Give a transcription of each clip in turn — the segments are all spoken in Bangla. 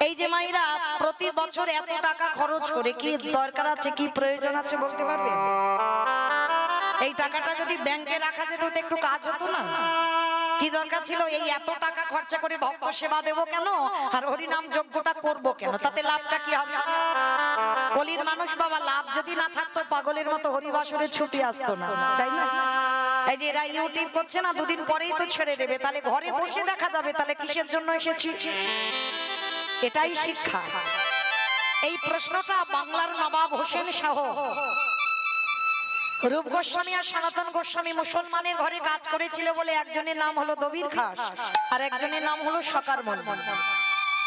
এই যে মায়েরা প্রতি বছর এত টাকা খরচ করে কি দরকার আছে, কি প্রয়োজন আছে বলতে পারবে? এই টাকাটা যদি ব্যাংকে রাখা যেত তো একটু কাজ হতো না? কি দরকার ছিল এই এত টাকা খরচা করে ভক্ত সেবা দেব কেন, আর হরিনাম যজ্ঞটা করব কেন? তাতে লাভটা কি হবে? কলির মানুষ বাবা, লাভ যদি না থাকতো পাগলের মতো হরিবাসরে ছুটি আসতো না, তাই না? এই যে এরা ইউটিউব করছে না, দুদিন পরেই তো ছেড়ে দেবে, তাহলে ঘরে বসে দেখা যাবে, তাহলে কিসের জন্য এসেছি? এটাই শিক্ষা। এই প্রশ্নটা বাংলার নবাব হোসেন শাহ রূপ গোস্বামী আর সনাতন গোস্বামী মুসলমানের ঘরে কাজ করেছিল বলে একজনের নাম হলো দবির খাস আর একজনের নাম হলো সকার মল।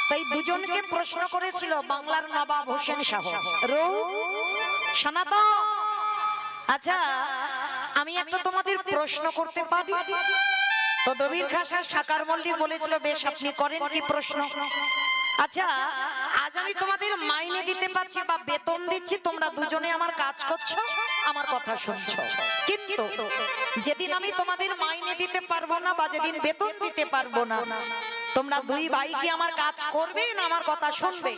তাই দুজনকে প্রশ্ন করেছিল বাংলার নবাব হোসেন শাহ, রূপ সনাতন, আচ্ছা আমি একটা তোমাদের প্রশ্ন করতে পারি? তো দবির খাস আর সকার মল্লিক বলেছিল বেশ, আপনি করেন কি প্রশ্ন? আচ্ছা আজ আমি তোমাদের মাইনে দিতে পারছি বা বেতন দিচ্ছি, তোমরা দুজনে আমার কাজ করছো, আমার কথা শুনছো, কিন্তু যেদিন আমি তোমাদের মাইনে দিতে পারবো না বা যেদিন বেতন দিতে পারবো না, তোমরা দুই ভাই কি আমার কাজ করবে না আমার কথা শুনবে?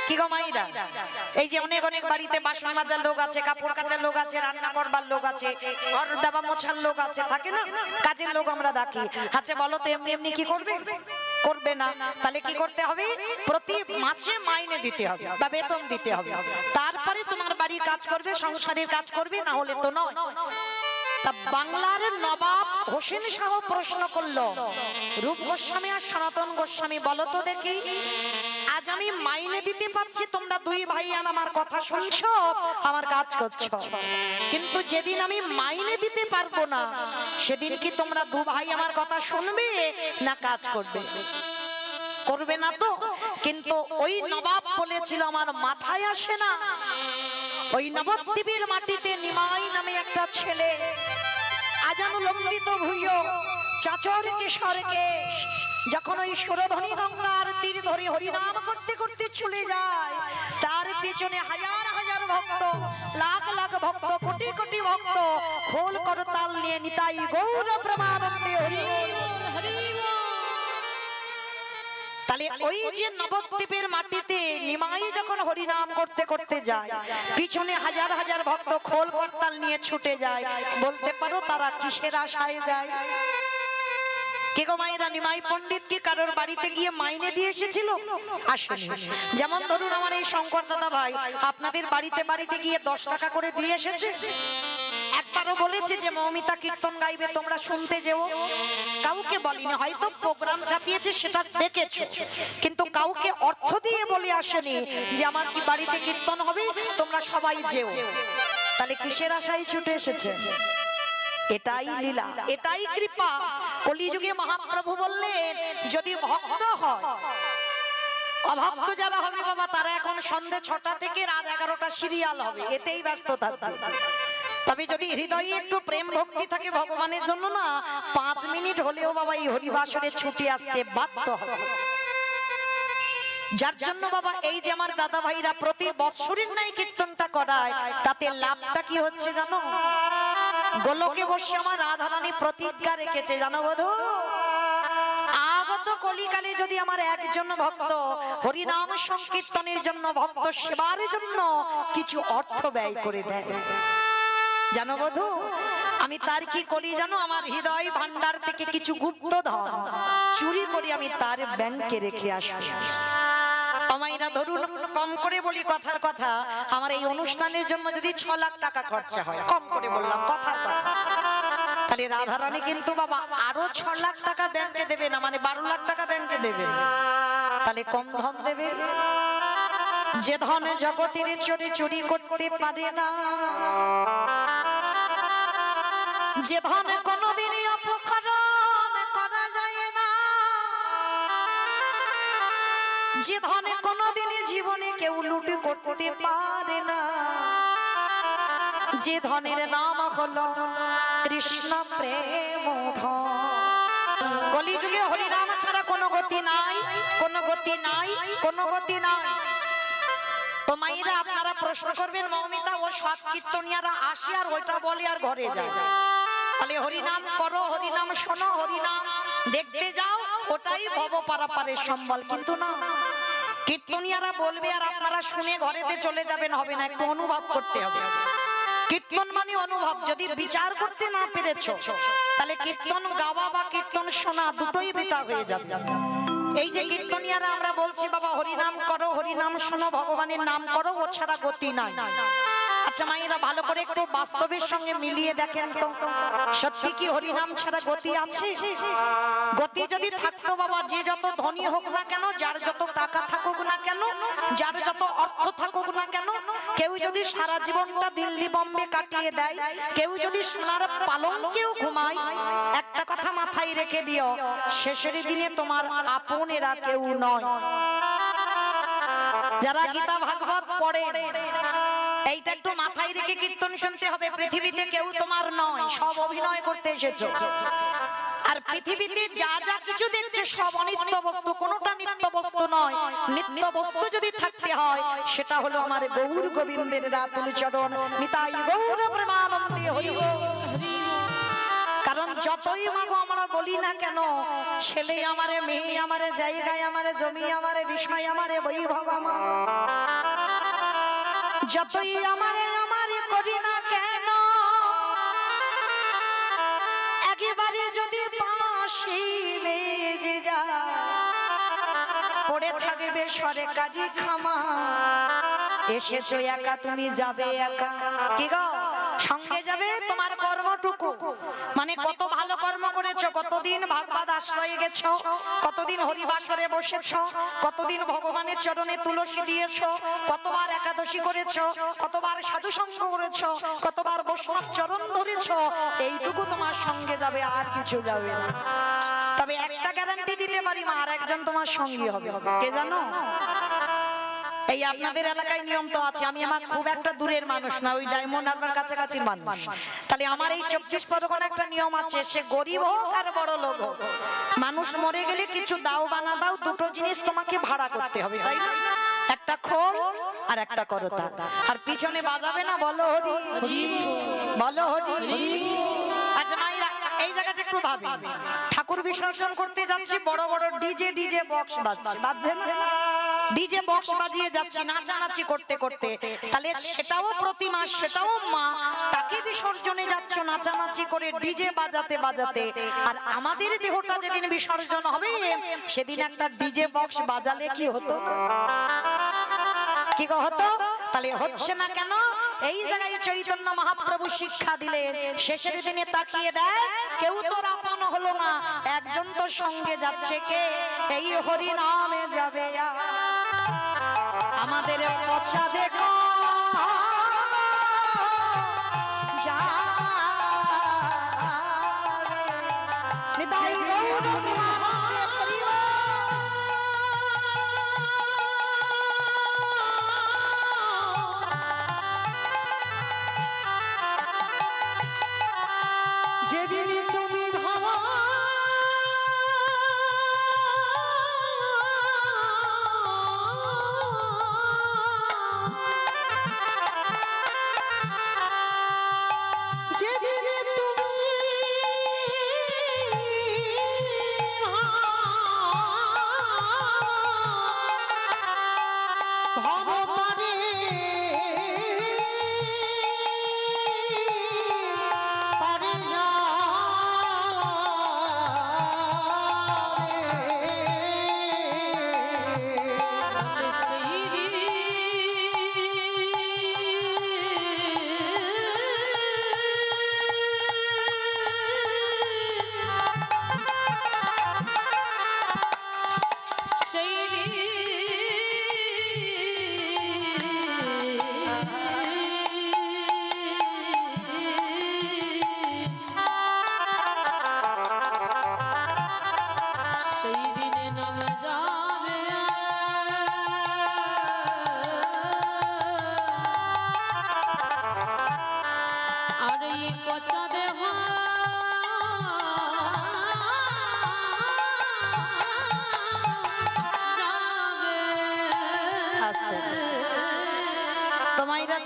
কি গো মাইরা, এই যে অনেক অনেক বাড়িতে বাসন মাজার লোক আছে, কাপড় কাচার লোক আছে, রান্না করবার লোক আছে, ঘর দাবা মোছার লোক আছে, থাকে না? কাজের লোক আমরা ডাকি। আচ্ছা বলো তো এমনি এমনি কি করবে? করবে না। তাহলে কি করতে হবে? প্রতি মাসে মাইনে দিতে হবে বা বেতন দিতে হবে, তারপরে তোমার বাড়ির কাজ করবে, সংসারের কাজ করবে, না হলে তো নয়। তা বাংলার নবাব হোসেন শাহ প্রশ্ন করলো, রূপ গোস্বামী আর সনাতন গোস্বামী বলো তো দেখি, আজ আমি মাইনে দিতে পারছি, তোমরা দুই ভাই আমার কথা শুনছো, আমার কাজ করছো, কিন্তু যেদিন আমি মাইনে দিতে পারবো না, সেদিন কি তোমরা দু ভাই আমার কথা শুনবে না কাজ করবে? করবে না তো? কিন্তু ওই নবাব বলেছিল আমার মাথায় আসে না, ওই নবদ্বীপের মাটিতে নিমাই নামে একটা ছেলে আজানুলম্বিত ভুইয় চাচর কিশোরকে যখন ওই সুরধ্বনি গঙ্গার তীর ধরে হরিনাম করতে করতে চলে যায়, তার পেছনে হাজার হাজার ভক্ত, লাখ লাখ ভক্ত, কোটি কোটি ভক্ত খোল করতাল নিয়ে নিতাই গৌর প্রেমানন্দে হরি হরি। তাহলে ওই যে নবদ্বীপের মাটিতে নিমাই যখন হরিনাম করতে করতে যায়, পিছনে হাজার হাজার ভক্ত খোল করতাল নিয়ে ছুটে যায়, বলতে পারো তারা কিসের আশায় যায়? কে গো মায়েরা, নিমাই পণ্ডিত কি কারোর বাড়িতে গিয়ে মাইনে দিয়ে এসেছিল? আসেনি। যেমন ধরুন আমার এই শঙ্কর দাদা ভাই আপনাদের বাড়িতে বাড়িতে গিয়ে 10 টাকা করে দিয়ে এসেছে? একবারও বলেছে যে মৌমিতা কীর্তন গাইবে তোমরা শুনতে যেও? কাউকে বলিনি, হয়তো প্রোগ্রাম চাপিয়েছে সেটা দেখেছো, কিন্তু কাউকে অর্থ দিয়ে বলে আসেনি যে আমার কি বাড়িতে কীর্তন হবে তোমরা সবাই যেও। তাহলে কিসের আশায় ছুটে এসেছে? এটাই লীলা, এটাই কৃপা। কলিযুগে মহাপ্রভু বললেন যদি ভক্ত হয়, অভক্ত যারা হবে বাবা তারা এখন সন্ধ্যে 6টা থেকে রাত 11টা সিরিয়াল হবে, এতেই ব্যস্ত থাকবে। তবে যদি হৃদয়ে একটু প্রেম ভক্তি থাকে ভগবানের জন্য না, 5 মিনিট হলেও বাবা এই হরিবাসরে ছুটে আসতে বাধ্য হবে। যার জন্য বাবা এই যে আমার দাদা ভাইরা প্রতি বৎসরের নাই কীর্তনটা করায়, তাতে লাভটা কি হচ্ছে জানো? গোলকে বসে আমার রাধারানী প্রতিজ্ঞা রেখেছে, জানো বধূ, আগত কলিকালে যদি আমার একজন ভক্ত হরিনাম সংকীর্তনের জন্য, ভক্ত সেবার জন্য কিছু অর্থ ব্যয় করে দেয়, জানো বধূ, আমি তার কি করি জানো? আমার হৃদয় ভান্ডার থেকে কিছু গুপ্ত ধন চুরি করে আমি তার ব্যাংকে রেখে আসি। আমাইরা ধরুন কম করে বলি কথার কথা, আমার এই অনুষ্ঠানের জন্য যদি 6 লাখ টাকা খরচা হয়, কম করে বললাম কথার কথা, তাহলে রাধারানী কিন্তু বাবা আরো 6 লাখ টাকা ব্যাংকে দেবে না, মানে 12 লাখ টাকা ব্যাংকে দেবে। তাহলে কম ধন দেবে? যে ধন জগতের চোরে চুরি করতে পারে না, যে ধন কোনদিনই অপহরণ করা যায় না, যে ধনে কোনদিনই জীবনে কেউ লুট করতে পারে না, যে ধনের নাম হলো কৃষ্ণ প্রেম ধন। কলিযুগে হরিনাম ছাড়া কোনো গতি নাই, কোনো গতি নাই, কোনো গতি নাই। তো মায়েরা আপনারা প্রশ্ন করবেন মৌমিতা ও সব কীর্তনিয়ারা আসে আর ওইটা বলে আর ঘরে যায়, তাহলে হরিনাম করো, হরিনাম শোনো, হরিনাম দেখতে যাও, ওটাই ভব পারাপারের সম্বল। কিন্তু না, কীর্তনিয়ারা বলবে আর আপনারা শুনে ঘরেতে চলে যাবেন, হবে না, একটু অনুভব করতে হবে। কীর্তন মানে অনুভব। যদি বিচার করতে না পেরেছো তাহলে কীর্তন গাওয়া বা কীর্তন শোনা দুটোই বৃথা হয়ে যাবে। এই যে কীর্তনিয়ারা আমরা বলছি বাবা হরিনাম করো, হরিনাম শোনো, ভগবানের নাম করো, ও ছাড়া গতি নাই। আচ্ছা মায়েরা ভালো করে একটু বাস্তবের সঙ্গে মিলিয়ে দেখেন তো, সত্যি কি হরিনাম ছাড়া গতি আছে? গতি যদি থাকতো বাবা, যে যত ধনী হোক না কেন, যার যত টাকা থাকুক না কেন, যার যত অর্থ থাকুক না কেন, কেউ যদি সারা জীবনটা দিল্লি বম্বে কাটিয়ে দেয়, কেউ যদি সোনার পালঙ্কেও ঘুমায়, একটা কথা মাথায় রেখে দিও, শেষের দিনে তোমার আপনেরা কেউ নয়। যারা গীতা ভাগবত পড়ে এইটা একটু মাথায় রেখে কীর্তন শুনতে হবে। পৃথিবীতে কেউ তোমার নয়, সব অভিনয় করতে এসেছো। আর পৃথিবীতে যা যা কিছু দেখছে সব অনিত্য বস্তু, কোনোটা নিত্য বস্তু নয়। নিত্য বস্তু যদি থাকতে হয় সেটা হলো আমার গৌর গোবিন্দের রাতুল চরণ। নিতাই গৌর প্রেমানন্দে হরি বল। কারণ যতই মাগো আমরা বলি না কেন, ছেলে আমারে, মেয়ে আমারে, জায়গায় আমারে, জমি আমারে, বিষয় আমারে, বৈভব আমার, যতই আমারে আমারে করি না কেন, একেবারে যদি বাঁশি বেজে যায়, পড়ে থাকবে সরকারি খামা, এসেছো একা তুমি যাবে একা। কি গো, সঙ্গে যাবে তোমার কর্মটুকু, মানে কত ভালো কর্ম করেছো, কতদিন ভাগবত আশ্রয়ে গেছো, কতদিন হরিবাসরে বসেছো, কতদিন ভগবানের চরণে তুলসী দিয়েছো, কতবার একাদশী করেছো, কতবার সাধু সঙ্গ করেছো, কতবার বৈষ্ণব চরণ ধরেছো, এইটুকু তোমার সঙ্গে যাবে, আর কিছু যাবে না। তবে একটা গ্যারান্টি দিতে পারি মা, আর একজন তোমার সঙ্গী হবে। কে জানো? এই আপনাদের এলাকায় নিয়ম তো আছে, আমি আমার খুব একটা দূরের মানুষ না, ওই ডায়মন্ড হারবার কাছাকাছি মানুষ। তাহলে আমার এই 24 পরগনা একটা নিয়ম আছে, সে গরিব হোক আর বড় লোক হোক, মানুষ মরে গেলে কিছু দাও বা না দাও, দুটো জিনিস তোমাকে ভাড়া করতে হবে, তাই না? একটা খোল আর একটা করতা, আর পিছনে বাজাবে না বলো হরি হরি, বলো হরি। আচ্ছা মাইরা এই জায়গাটা একটু ভাবি, ঠাকুর বিসর্জন করতে যাচ্ছি, বড় বড় ডিজে বক্স বাজছে, বাজছে না? ডিজে বক্স বাজিয়ে যাচ্ছি নাচানাচি করতে করতে, তাহলে সেটাও প্রতিমা, সেটাও মা, তাকে বিসর্জনে যাচ্ছ নাচানাচি করে ডিজে বাজাতে বাজাতে। আর আমাদের দেহটা যেদিন বিসর্জন হবে সেদিন একটা ডিজে বক্স বাজালে কি হতো? কি হতো? তাহলে হচ্ছে না কেন? এই জায়গায় চৈতন্য মহাপ্রভু শিক্ষা দিলেন, শেষের দিনে তাকিয়ে দেয় কেউ তোর আপন হলো না, একজন তো সঙ্গে যাচ্ছে, কে? এই হরি নামে যাবে আমাদের পছা দেখো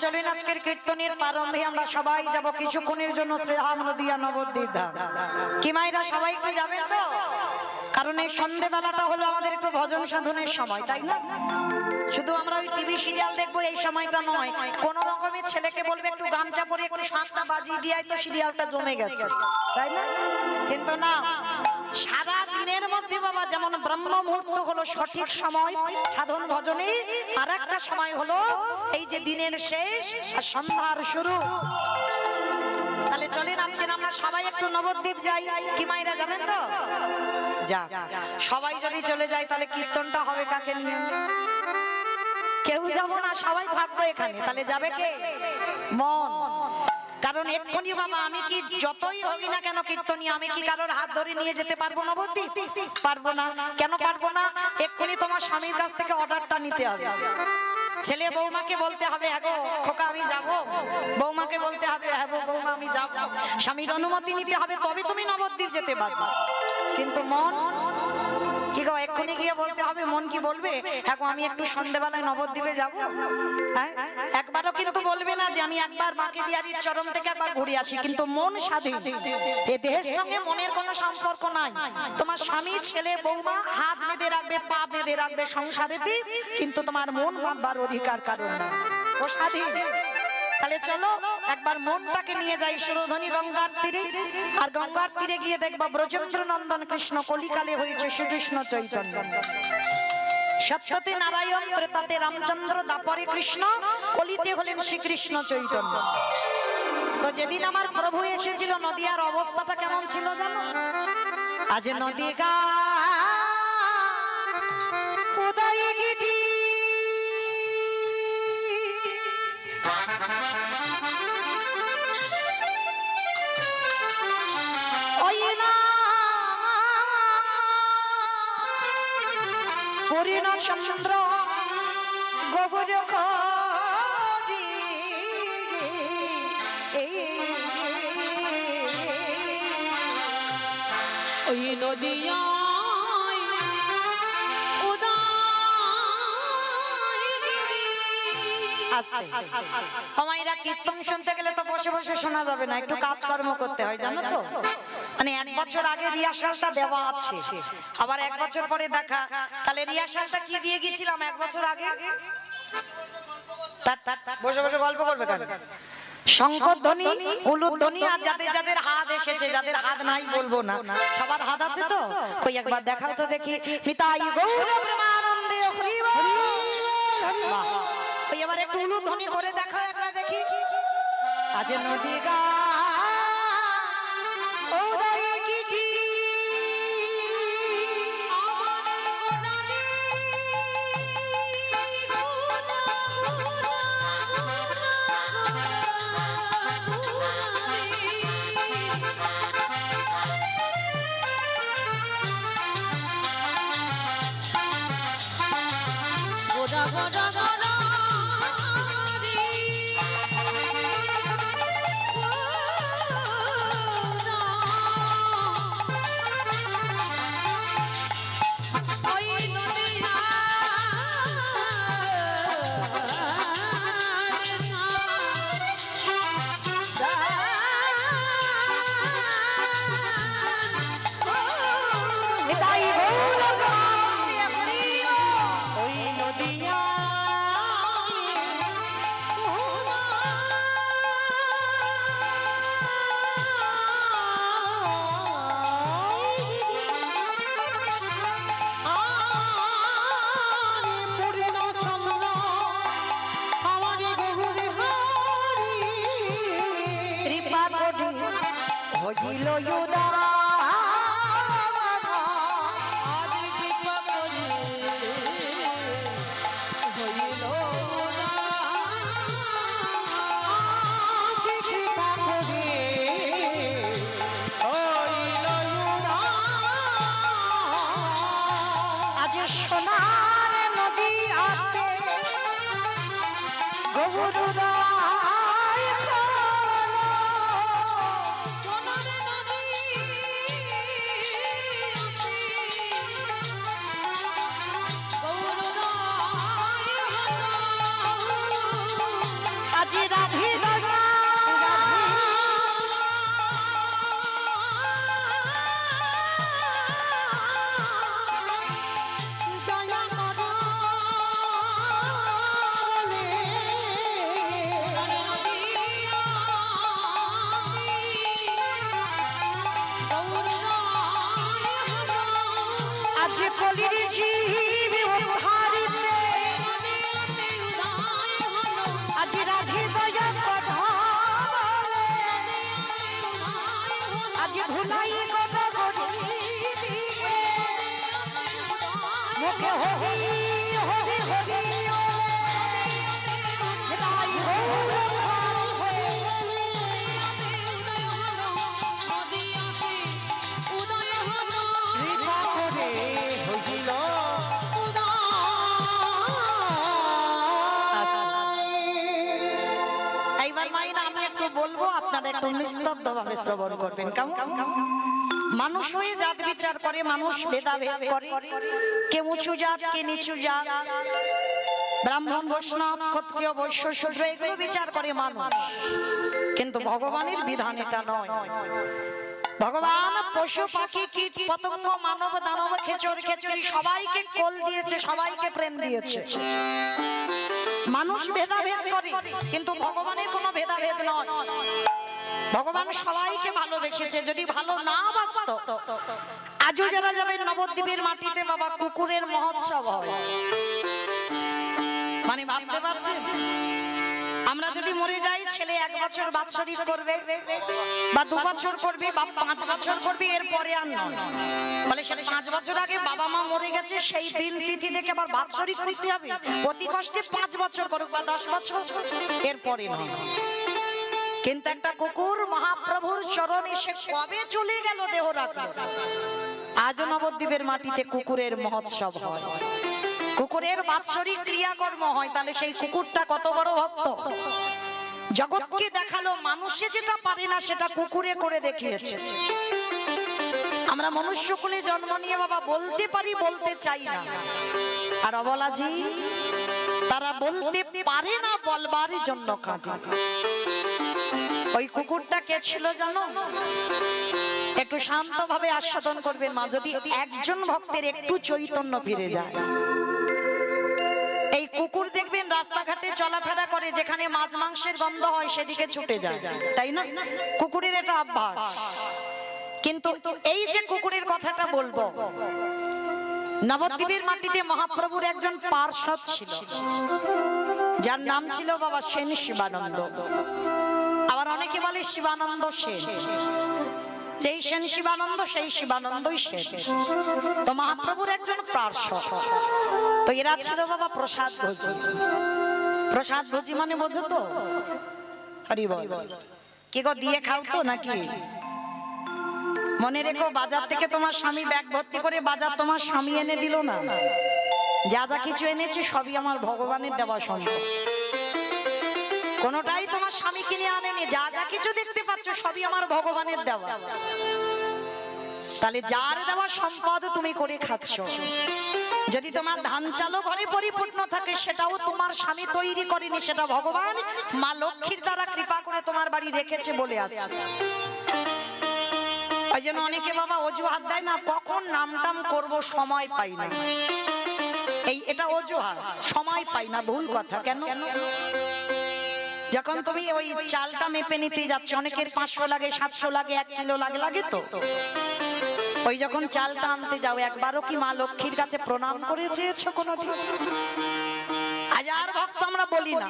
চলেন আজকের কীর্তনের প্রারম্ভে আমরা সবাই যাব কিছুক্ষণের জন্য শ্রীধাম নদিয়া নবদ্বীপ ধাম। কি মায়েরা সবাই একটু যাবেন তো? কারণ এই সন্ধ্যেবেলাটা হলো আমাদের একটু ভজন সাধনের সময়, তাই না? শুধু আমরা ওই টিভি সিরিয়াল দেখবো এই সময়টা নয়, কোন রকমের ছেলেকে বলবে একটু গামছা পরে একটু শাঁখটা বাজিয়ে দিয়ে তো সিরিয়ালটা জমে গেছে, তাই না? কিন্তু না, সারা দিনের মধ্যে বাবা যেমন ব্রহ্ম মুহূর্ত হলো সঠিক সময় সাধন ভজনে, আর একটা সময় হলো এই যে দিনের শেষ আর সন্ধ্যার শুরু। তাহলে চলেন আজকে আমরা সবাই একটু নবদ্বীপ যাই, কি মায়েরা যাবেন তো? যা, সবাই যদি চলে যায় তাহলে কীর্তনটা হবে কাকে নিয়ে? কেউ যাব না, সবাই থাকবো এখানে। তাহলে যাবে কে? মন। কারণ এক্ষুনি বাবা আমি কি যতই হই না কেন কীর্তনী, আমি কি কারোর হাত ধরে নিয়ে যেতে পারবো নবদ্বীপ? পারবো না। কেন পারবো না? এক্ষুনি তোমার স্বামীর কাছ থেকে অর্ডারটা নিতে হবে। ছেলে বৌমাকে বলতে হবে হ্যাঁ গো খোকা আমি যাব, বৌমাকে বলতে হবে হ্যাঁ গো বৌমা আমি যাব, স্বামীর অনুমতি নিতে হবে, তবে তুমি নবদ্বীপ যেতে পারবে। কিন্তু মন কি গো, এক্ষুনি গিয়ে বলতে হবে? মন কি বলবে হ্যাঁ গো আমি একটু সন্ধ্যেবেলায় নবদ্বীপে যাব? হ্যাঁ, একবারও কিন্তু বলবে না যে আমি একবার বাঁকে বিহারীর চরণ থেকে একবার ঘুরে আসি। কিন্তু মন স্বাধীন, এ দেহের সঙ্গে মনের কোনো সম্পর্ক নাই। তোমার স্বামী ছেলে বৌমা হাত বেঁধে রাখবে, পা বেঁধে রাখবে সংসারেতে, কিন্তু তোমার মন বাঁধবার অধিকার কারণ না, ও স্বাধীন। তাহলে চলো একবার মনটাকে নিয়ে যাই সুরধনী গঙ্গার তীরে, আর গঙ্গার তীরে গিয়ে দেখবা ব্রজেন্দ্র নন্দন কৃষ্ণ কলিকালে হয়েছে শ্রীকৃষ্ণ চৈতন্য। সত্যতে নারায়ণ, ত্রেতাতে রামচন্দ্র, দাপরে কৃষ্ণ, কলিতে হলেন শ্রীকৃষ্ণ চৈতন্য। তো যেদিন আমার প্রভু এসেছিল নদিয়ার অবস্থাটা কেমন ছিল জানো? আজ নদী গা উদয়গিরি হরিণ সমুদ্র গোবর ওই নদিয়া আমায়রা কীর্তন শুনতে গেলে তো বসে বসে শোনা যাবে না, একটু কাজকর্ম করতে হয় জানো তো। মানে 1 বছর আগে রিহার্সালটা দেওয়া আছে, আবার 1 বছর পরে দেখা। তাহলে রিহার্সালটা কি দিয়ে গিয়েছিলাম 1 বছর আগে? বসে বসে গল্প করবে কেন? শঙ্করধ্বনি, উলুধ্বনি, আর যাদের যাদের হাত এসেছে, যাদের হাত নাই বলবো না, সবার হাত আছে তো? কই একবার দেখাও তো দেখি। নিতাই গৌর প্রেমানন্দে হরি বল। বাহ, ওই এবার একটু উলুধ্বনি করে দেখাও একবার দেখি। আজ নদী গা উদয়গিরি হইল উদা আজ সোনার নদী আসতে গৌরুদা হরি হরি হরি নিতাই গৌর কৃপা করে হইল এইবার মাইনা আমি একটু বলবো, আপনারা একটু নিস্তব্ধ ভাবে শ্রবণ করবেন। কেমন? মানুষ হয়ে জাত বিচার করে, মানুষ ভেদাভেদ করে, কে উঁচু জাত কে নিচু জাত, ব্রাহ্মণ বৈষ্ণব ক্ষত্রিয় বৈশ্য শূদ্র এগুলো বিচার করে মানুষ, কিন্তু ভগবানের বিধান এটা নয়। ভগবান পশু পাখি কীট পতঙ্গ মানব দানব খেচর খেচরি সবাইকে কোল দিয়েছে, সবাইকে প্রেম দিয়েছে। মানুষ ভেদাভেদ করে, কিন্তু ভগবানের কোনো ভেদাভেদ নয়। ভগবান সবাইকে ভালোবেসেছে। যদি ভালো না বাসত, আজও যারা যাবেন নবদ্বীপের মাটিতে বাবা কুকুরের মহোৎসব হয়, মানে ভাবতে পারছেন, আমরা যদি মরে যাই, ছেলে 1 বছর বাৎসরিক করবে বা 2 বছর করবে বা 5 বছর করবে, এরপরে আর নয়। বলে সে 5 বছর আগে বাবা মা মরে গেছে, সেই দিন তিথি দেখে আবার বাৎসরিক করতে হবে। অতি কষ্টে 5 বছর করুক বা 10 বছর, এরপরে নয়। কিন্তু একটা কুকুর মহাপ্রভুর চরণে সে কবে চলে গেল দেহ রাখলো, আজ নবদ্বীপের মাটিতে কুকুরের মহোৎসব হয়, কুকুরের বাৎসরিক ক্রিয়াকর্ম হয়। তাহলে সেই কুকুরটা কত বড় ভক্ত! জগৎকে দেখালো মানুষে যেটা পারে না সেটা কুকুরে করে দেখিয়েছে। আমরা মনুষ্য কুলে জন্ম নিয়ে বাবা বলতে পারি, বলতে চাই না। আর অবলাজি তারা বলতে পারে না, বলবার জন্য কাঁদে। ওই কুকুরটা কে ছিল জানো? একটু শান্ত ভাবে আস্বাদন করবেন মা, যদি একজন ভক্তের একটু চৈতন্য ফিরে যায়। এই কুকুর দেখবেন রাস্তাঘাটে চলাফেরা করে, যেখানে মাছ মাংসের গন্ধ হয় সেদিকে ছুটে যায়, তাই না? কুকুরের এটা অভ্যাস। কিন্তু এই যে কুকুরের কথাটা বলবো, নবদ্বীপের মাটিতে মহাপ্রভুর একজন পার্ষদ ছিল, যার নাম ছিল বাবা সেন শিবানন্দ। আবার অনেকে বলে শিবানন্দ সেন। যেই সেন শিবানন্দ, সেই শিবানন্দই সেন। তো মহাপ্রভুর একজন পার্ষদ। তো এরা ছিল বাবা প্রসাদ ভোজি। প্রসাদ ভোজি মানে বোঝো তো? হরি বল। কি গো, দিয়ে খাও তো নাকি? মনে রেখো, বাজার থেকে তোমার স্বামী ব্যাগ ভর্তি করে বাজার তোমার স্বামী এনে দিল না। যা যা কিছু এনেছি সবই আমার ভগবানের দেওয়া সম্পদ। কোনটাই তোমার স্বামী কিনে আনেনি। যা যা কিছু দেখতে পাচ্ছ সবই আমার ভগবানের দেওয়া। তাহলে যার দেওয়া সম্পদ তুমি করে খাচ্ছ। যদি তোমার ধান চালও ঘরে পরিপূর্ণ থাকে, সেটাও তোমার স্বামী তৈরি করেনি, সেটা ভগবান মা লক্ষ্মীর দ্বারা কৃপা করে তোমার বাড়ি রেখেছে বলে আছে। ওই জন্য অনেকে বাবা অজুহাত দেয় না, কখন নামটাম করব সময় পাই না। এটা অজুহাত, সময় পাই না, ভুল কথা। কেন? যখন তুমি ওই চালটা মেপে নিতে যাচ্ছ, অনেকের 500 লাগে, 700 লাগে, 1 কিলো লাগে, লাগে তো। ওই যখন চালটা আনতে যাও, একবারও কি মা লক্ষ্মীর কাছে প্রণাম করে চেয়েছো কোনোদিন? হাজার ভক্ত আমরা বলি না,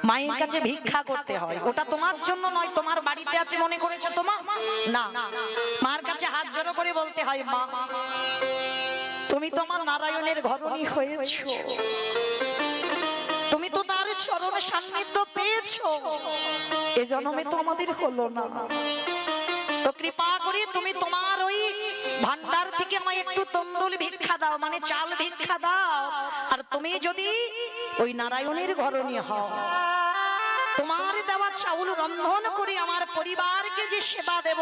মায়ের কাছে ভিক্ষা করতে হয়। ওটা তোমার জন্য নয়, তোমার বাড়িতে আছে মনে করেছো তোমার না। মার কাছে হাত জড়ো করে বলতে হয়, মা তুমি তো আমার নারায়ণের ঘরণী হয়েছো, তুমি তো তার চরণে সান্নিধ্য পেয়েছো, এ জন্মে তো আমাদের হলো না। তো কৃপা করে তুমি তোমার ওই ভান্ডার থেকে আমায় একটু তন্ডুল ভিক্ষা দাও, মানে চাল ভিক্ষা দাও। আর তুমি যদি ওই নারায়ণের ঘরণী হও, তোমার দেওয়া চাউল রন্ধন করে আমার পরিবারকে যে সেবা দেব,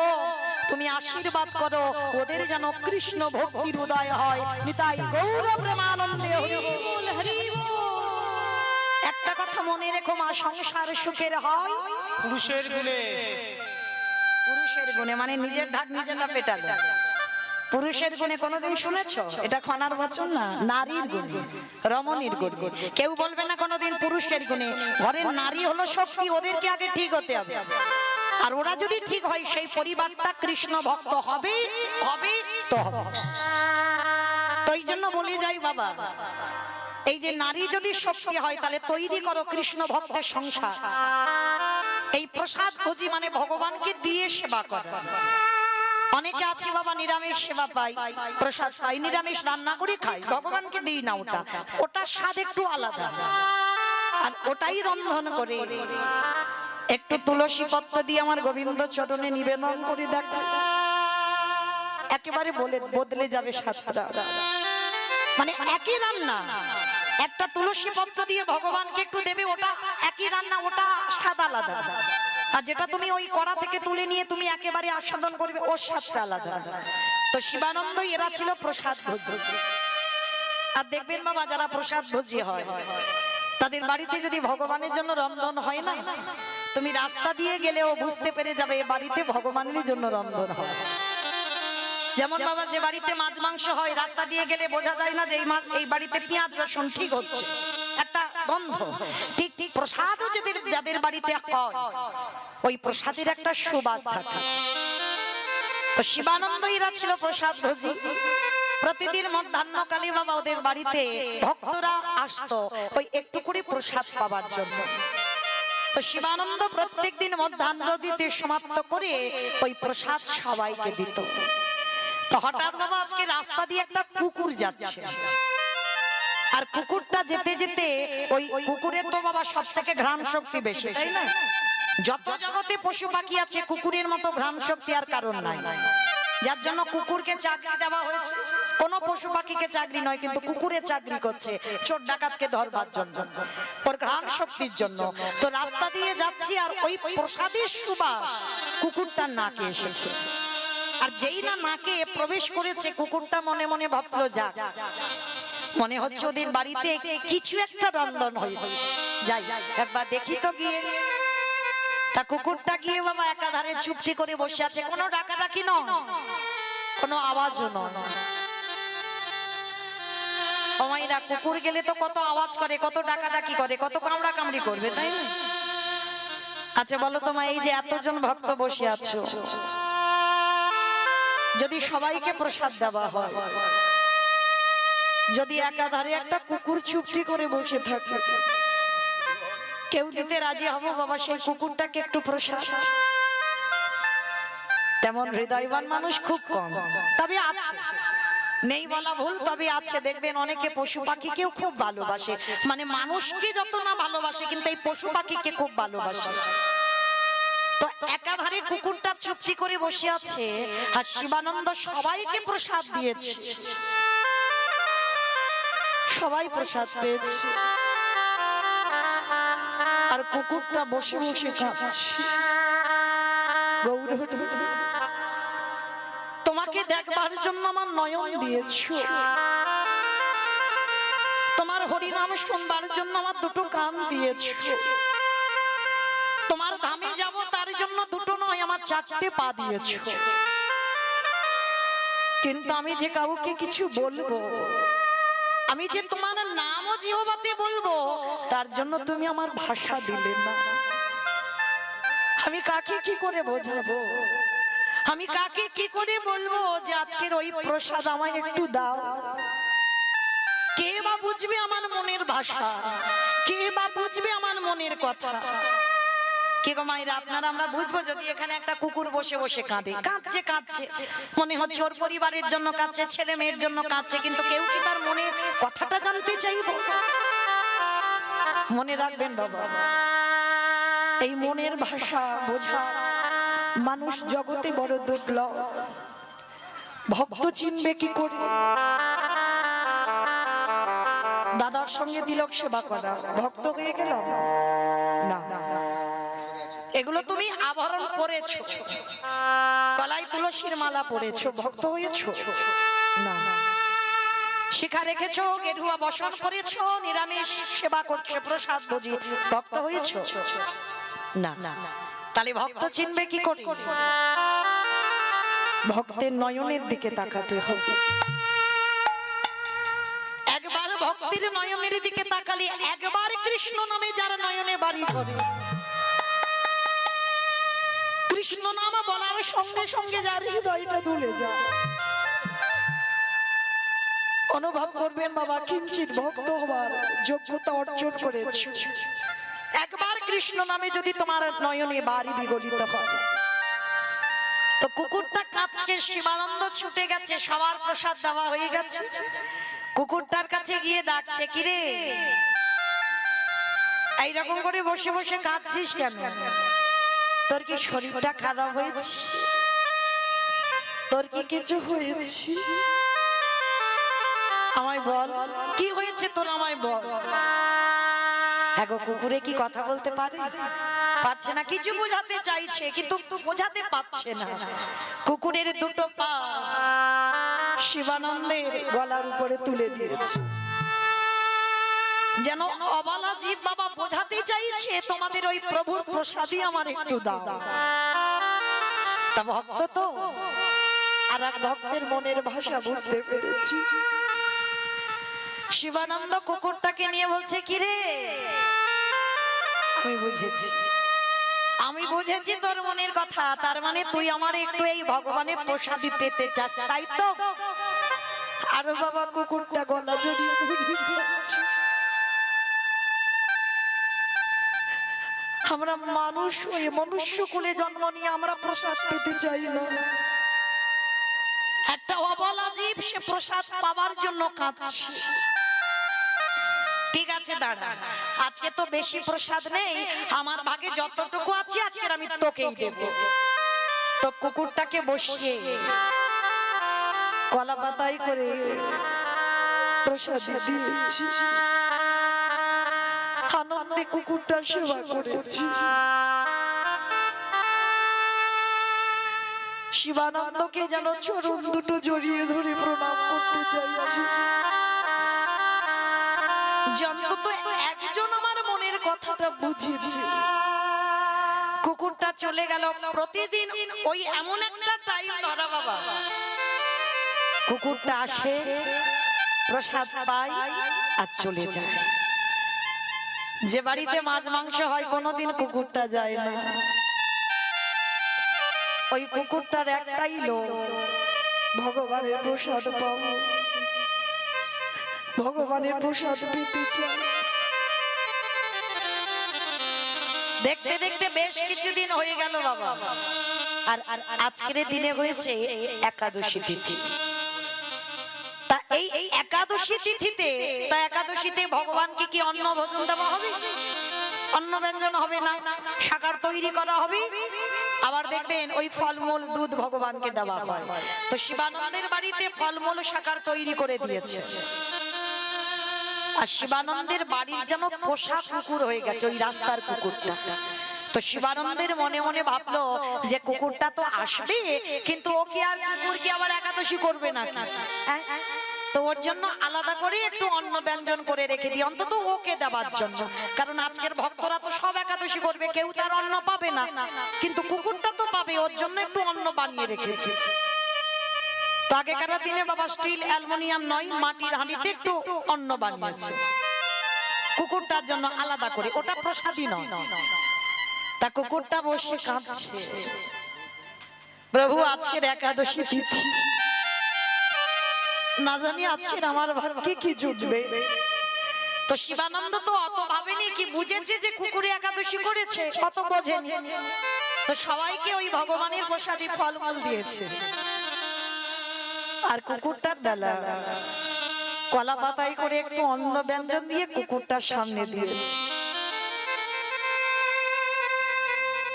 তুমি আশীর্বাদ করো ওদের যেন কৃষ্ণ ভক্তির উদয় হয়। নিতাই গৌর প্রেমানন্দে হরি বল, হরি বল। একটা কথা মনে রেখো মা, সংসার সুখের হয় পুরুষের গুণে। পুরুষের গুণে মানে নিজের ঢাক নিজে না পেটালো। পুরুষের গুণে কোনোদিন শুনেছো? এটা খনার বচন না, নারীর গুণে, রমণীর গুণে। কেউ বলবে না কোনোদিন পুরুষের গুণে। ঘরের নারী হলো শক্তি, ওদেরকে আগে ঠিক হতে হবে। আর ওরা যদি ঠিক হয়, সেই পরিবারটা কৃষ্ণ ভক্ত হবে, হবে তো হবে। তো এই জন্য বলে যাই বাবা, এই যে নারী যদি শক্তি হয়, তাহলে তৈরি করো কৃষ্ণ ভক্তের সংসার। এই প্রসাদ ভোজি মানে ভগবানকে দিয়ে সেবা করা। অনেকে আছে বাবা নিরামিষ সেবা পাই, প্রসাদ পাই, নিরামিষ রান্না করে খাই, ভগবানকে দিই না। ওটা ওটার স্বাদ একটু আলাদা, আর ওটাই রন্ধন করে একটু তুলসী পত্র দিয়ে আমার গোবিন্দ চরণে নিবেদন করে দেখ, একেবারে বদলে যাবে স্বাদটা। মানে একই রান্না, একটা তুলসী পত্র দিয়ে ভগবানকে একটু দেবে, ওটা একই রান্না, ওটা স্বাদ আলাদা। আর যেটা তুমি ওই কড়া থেকে তুলে নিয়ে তুমি একেবারে আস্বাদন করবে, ওর স্বাদটা আলাদা। তো শিবানন্দ এরা ছিল প্রসাদ ভোজী। আর দেখবেন বাবা, যারা প্রসাদ ভোজী হয় তাদের বাড়িতে যদি ভগবানের জন্য রন্ধন হয় না, তুমি রাস্তা দিয়ে গেলেও বুঝতে পেরে যাবে এই বাড়িতে ভগবানের জন্য রন্ধন হয়। যেমন বাবা, যে বাড়িতে মাছ মাংস হয় রাস্তা দিয়ে গেলে বোঝা যায় না যে এই বাড়িতে পেঁয়াজ রসুন ঠিক হচ্ছে, একটা গন্ধ। ঠিক ঠিক প্রসাদও যাদের বাড়িতে হয়, ওই প্রসাদের একটা সুবাস থাকে। তো শিবানন্দ এরা ছিল প্রসাদ ভোজী। প্রতিদিন মধ্যাহ্নকালে বাবা ওদের বাড়িতে ভক্তরা আসতো ওই একটু করে প্রসাদ পাওয়ার জন্য। তো শিবানন্দ প্রত্যেকদিন মধ্যাহ্ন দিতে সমাপ্ত করে ওই প্রসাদ সবাইকে দিত। তো হঠাৎ বাবা আজকে রাস্তা দিয়ে একটা কুকুর যাচ্ছে, আর কুকুরটা যেতে যেতে ওই কুকুরের তো বাবা সব থেকে ঘ্রাণ শক্তি বেশি, তাই না? যত জগতে পশু পাখি আছে কুকুরের মতো ঘ্রাণ শক্তি আর কারণ নাই, যার জন্য কুকুরকে চাকরি দেওয়া হয়েছে। কোন পশু পাখিকে চাকরি নয়, কিন্তু কুকুরের চাকরি করছে চোর ডাকাতকে ধরবার জন্য, ওর ঘ্রাণ শক্তির জন্য। তো রাস্তা দিয়ে যাচ্ছি আর ওই প্রসাদের সুবাস কুকুরটার নাকে এসেছে। আর যেই না নাকে প্রবেশ করেছে, কুকুরটা মনে মনে ভাবলো, যাক মনে হচ্ছে ওদের বাড়িতে কিছু একটা রন্ধন হয়েছে, যাই একবার দেখি তো গিয়ে। তা কুকুরটা গিয়ে বাবা একাধারে চুপটি করে বসে আছে, কোনো ডাকাডাকি নয়, কোনো আওয়াজও নয়। ওমাইরা কুকুর গেলে তো কত আওয়াজ করে, কত ডাকাডাকি করে, কত কামড়া কামড়ি করবে, তাই না? আচ্ছা বলো তো মা, এই যে এতজন ভক্ত বসে আছো, যদি সবাইকে প্রসাদ দেওয়া হয়, যদি একাধারে একটা কুকুর চুপটি করে বসে থাকে, কেউ দিতে রাজি হবো বাবা সেই কুকুরটাকে একটু প্রসাদ? তেমন হৃদয়বান মানুষ খুব কম, তবে আছে, নেই বলা ভুল, তবে আছে। দেখবেন অনেকে পশু পাখিকেও খুব ভালোবাসে, মানে মানুষকে যত না ভালোবাসে কিন্তু এই পশু পাখিকে খুব ভালোবাসে। তো একাধারে কুকুরটা চুপটি করে বসে আছে, আর শিবানন্দ সবাইকে প্রসাদ দিয়েছে, সবাই প্রসাদ পেয়েছে, আর কুকুরটা বসে বসে কাঁদছে। গৌর, তোমাকে দেখবার জন্য আমার নয়ন দিয়েছো, তোমার হরিনাম শুনবার জন্য আমার দুটো কান দিয়েছো, তোমার ধামে যাব তার জন্য দুটো নয় আমার চারটে পা দিয়েছো, কিন্তু আমি যে কাউকে কিছু বলবো, আমি যে তোমার নামও জিহ্বাতে বলবো, তার জন্য তুমি আমার ভাষা দিলে না। আমি কাকে কি করে বোঝাবো, আমি কাকে কি করে বলবো যে আজকের ওই প্রসাদ আমায় একটু দাও? কে বা বুঝবে আমার মনের ভাষা, কে বা বুঝবে আমার মনের কথা? কে গো মায়েরা, আপনারা আমরা বুঝবো যদি এখানে একটা কুকুর বসে বসে কাঁদে, কাঁদছে কাঁদছে, মনে হচ্ছে ওর পরিবারের জন্য কাঁদছে, ছেলে মেয়ের জন্য কাঁদছে, কিন্তু কেউ কি তার মনের কথাটা জানতে চাইবো? মনে রাখবেন বাবা, এই মনের ভাষা বোঝা মানুষ জগতে বড় দুর্লভ। ভক্ত চিনবে কি করে? দাদার সঙ্গে তিলক সেবা করা ভক্ত হয়ে গেল না। এগুলো তুমি আভরণ পরেছো, গলায় তুলসীর মালা পরেছো, ভক্ত হয়েছো না। শিখা রেখেছো, গেরুয়া বসন করেছো, নিরামিষ সেবা করছো, প্রসাদ ভোজী, ভক্ত হয়েছো না। তাহলে ভক্ত চিনবে কি করে? ভক্তের নয়নের দিকে তাকাতে হবে। একবার ভক্তির নয়নের দিকে তাকালে, একবার কৃষ্ণ নামে যার নয়নে বাড়ি করে, কৃষ্ণ নাম বলার সঙ্গে সঙ্গে যার হৃদয়টা দুলে যায়, অনুভব করবেন বাবা কিঞ্চিত ভক্ত হবার যোগ্যতা অর্জন করেছে। একবার কৃষ্ণ নামে যদি তোমার নয়নে বাড়ি বিগলিত হয়, তো কুকুরটা কাঁদছে, শিবানন্দ ছুটে গেছে, সবার প্রসাদ দেওয়া হয়ে গেছে। কুকুরটার কাছে গিয়ে ডাকছে, কিরে এইরকম করে বসে বসে কাঁদছিস কেন? তোর কি শরীরটা খারাপ হয়েছে? তোর কি কিছু হয়েছে? আমায় বল, কি হয়েছে তোর, আমায় বল। হ্যাঁ গো, কুকুরে কি কথা বলতে পারে? পারছে না, কিছু বোঝাতে চাইছে কিন্তু বোঝাতে পারছে না। কুকুরের দুটো পা শিবানন্দের গলার উপরে তুলে দিয়েছে, যেন অবলা জীব বাবা বোঝাতে চাইছে তোমাদের ওই প্রভুর প্রসাদই আমার একটু দাও। তা ভক্ত তো, আর এক ভক্তের মনের ভাষা বুঝতে পেরেছি। শিবানন্দ কুকুরটাকে নিয়ে বলছে, কিরে আমি বুঝেছি, আমি বুঝেছি তোর মনের কথা। তার মানে তুই আমার একটু এই ভগবানের প্রসাদই পেতে চাস, তাই তো? আরো বাবা কুকুরটা গলা জড়িয়ে ধরে বলছে, আমরা মানুষ হয়ে মনুষ্য কুলে জন্ম নিয়ে আমরা প্রসাদ পেতে চাই না। একটা অবলা জীব সে প্রসাদ পাওয়ার জন্য কাঁদছে। ঠিক আছে দাঁড়া, আজকে তো বেশি প্রসাদ নেই, আমার ভাগে যতটুকু আছে আজকে আমি তোকেই দেব। তো কুকুরটাকে বসিয়ে কলা পাতাই করে প্রসাদ দিয়েছি, আনন্দে কুকুরটা সেবা করেছি। শিবানন্দকে যেন চরণ দুটো জড়িয়ে ধরে প্রণাম করতে চাইছি। অন্তত একজন আমার মনের কথাটা বুঝেছে। কুকুরটা চলে গেল। প্রতিদিন ওই এমন একটা টাইম ধরা বাবা, কুকুরটা আসে, প্রসাদ পায় আর চলে যায়। যে বাড়িতে মাছ মাংস হয় কোনোদিন কুকুরটা যায় না। ওই কুকুরটার একটাই লোক, ভগবানের প্রসাদ পাবো, ভগবানের প্রসাদ পেতে চাই। দেখতে দেখতে বেশ কিছুদিন হয়ে গেল বাবা, আর আজকের দিনে হয়েছে একাদশী তিথি। তা এই একাদশী তিথিতে, তা একাদশীতে ভগবানকে কি অন্ন ভোজন দেওয়া হবে? অন্ন ব্যঞ্জন হবে না, শাকার তৈরি করা হবে। আবার দেখবেন ওই ফলমূল দুধ ভগবানকে দেওয়া হয়। তো শিবানন্দের বাড়িতে ফলমূল শাকার তৈরি করে দিয়েছে। আর শিবানন্দের বাড়ির যেন পোষা কুকুর হয়ে গেছে ওই রাস্তার কুকুরটা। তো শিবানন্দের মনে মনে ভাবলো যে কুকুরটা তো আসবে, কিন্তু ও কি আর কুকুর কি আবার একাদশী করবে না? তো ওর জন্য আলাদা করে একটু অন্ন ব্যঞ্জন করে রেখে দিই, অন্তত ওকে দেওয়ার জন্য। কারণ আজকের ভক্তরা তো সব একাদশী করবে, কেউ তার অন্ন পাবে না, কিন্তু কুকুরটা তো পাবে, ওর জন্য একটু অন্ন বানিয়ে রেখে দিই। আগেকার দিনে বাবা স্টিল অ্যালুমিনিয়াম নয়, মাটির হাঁড়িতে একটু অন্ন বানিয়েছে কুকুরটার জন্য আলাদা করে, ওটা প্রসাদই নয়। তা কুকুরটা বসে কাঁদছে, প্রভু আজকের একাদশী তিথি, না জানি আজকের আমার ভাগ্যে কি জুটবে। তো শিবানন্দ তো অত ভাবেনি, কি বুঝেছে যে কুকুরে একাদশী করেছে, অত বোঝেনি। তো সবাইকে ওই ভগবানের প্রসাদী ফলমূল দিয়েছে। আর কুকুরটার বেলা কলা পাতায় করে একটু অন্ন ব্যঞ্জন দিয়ে কুকুরটার সামনে দিয়েছে।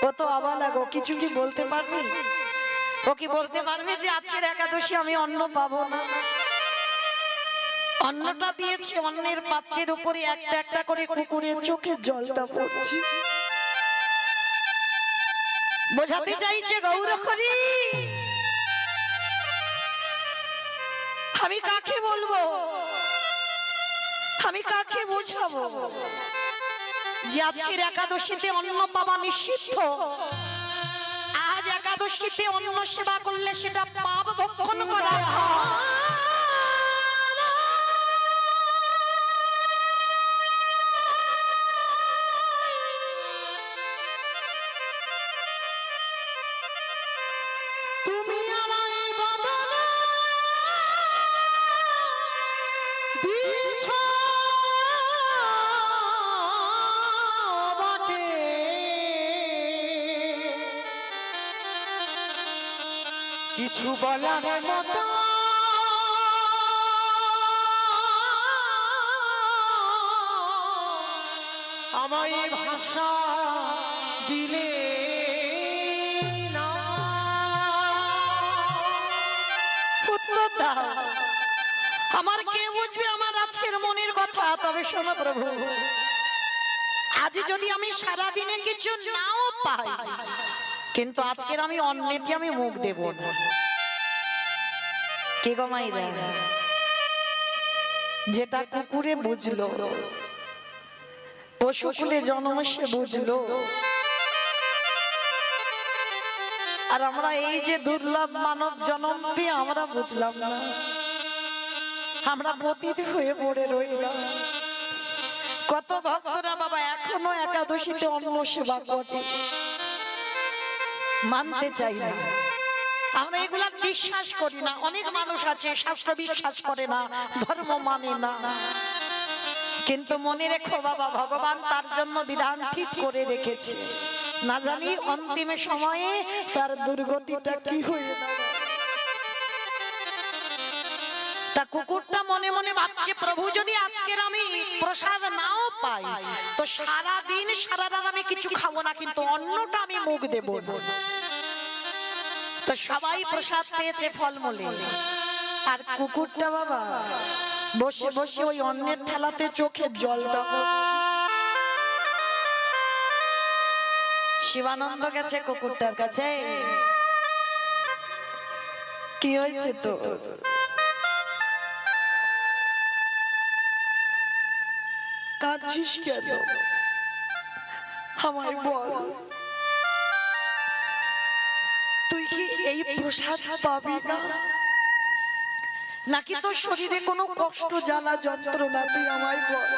ও তো অবাক, ও কিছু কি বলতে পারবে? ও কি বলতে পারবে যে আজকের একাদশী আমি অন্ন পাবো না? অন্নটা দিয়েছে, অন্নের পাত্রের উপরে একটা একটা করে কুকুরের চোখে জলটা পড়ছে। বোঝাতে চাইছে গৌর হরি, আমি কাকে বলবো, আমি কাকে বোঝাবো যে আজকের একাদশীতে অন্ন পাওয়া নিষিদ্ধ। আজ একাদশীতে অন্ন সেবা করলে সেটা পাপ ভক্ষণ করা হয়। কিছু বলার মতো আমায় ভাষা দিলে না। উত্তর দাও, আমার কে বুঝবে আমার আজকের মনের কথা? তবে শোনো প্রভু, আজ যদি আমি সারা দিনে কিছু নাও পাই, কিন্তু আজকের আমি অন্যকে আমি মুখ দেব না। কে গো মাইরা? যেটা কুকুরে বুঝলো, পশুকুলে জন্ম সে বুঝলো, আর আমরা এই যে দুর্লভ মানব জন্ম পেয়ে আমরা বুঝলাম না, আমরা পতিত হয়ে পড়ে রইলাম। কত ভক্তরা বাবা এখনো একাদশীতে অন্ন সেবা করে, মানতে চাই না, আমরা এগুলা বিশ্বাস করি না। অনেক মানুষ আছে শাস্ত্র বিশ্বাস করে না, ধর্ম মানে না, কিন্তু মনে রেখো বাবা, ভগবান তার জন্য বিধান ঠিক করে রেখেছে। না জানি অন্তিম সময়ে তার দুর্গতিটা কি হয়ে যাবে। তা কুকুরটা মনে মনে ভাবছে, প্রভু যদি আজকের আমি প্রসাদ নাও পাই, তো সারা দিন সারা রাত আমি কিছু খাবো না, কিন্তু অন্নটা আমি মুখ দেব। তো সবাই প্রসাদ পেয়েছে ফলমূলে, আর কুকুরটা বাবা বসে বসে ওই অন্নের থালাতে চোখের জলটা পড়ছে। শিবানন্দ গেছে কুকুরটার কাছে, কি হয়েছে তো? কাঁদছিস কেন? আমায় বল, তুই কি এই প্রসাদ পাবি না, নাকি তোর শরীরে কোনো কষ্ট জ্বালা যন্ত্রণা? তুই আমায় বল,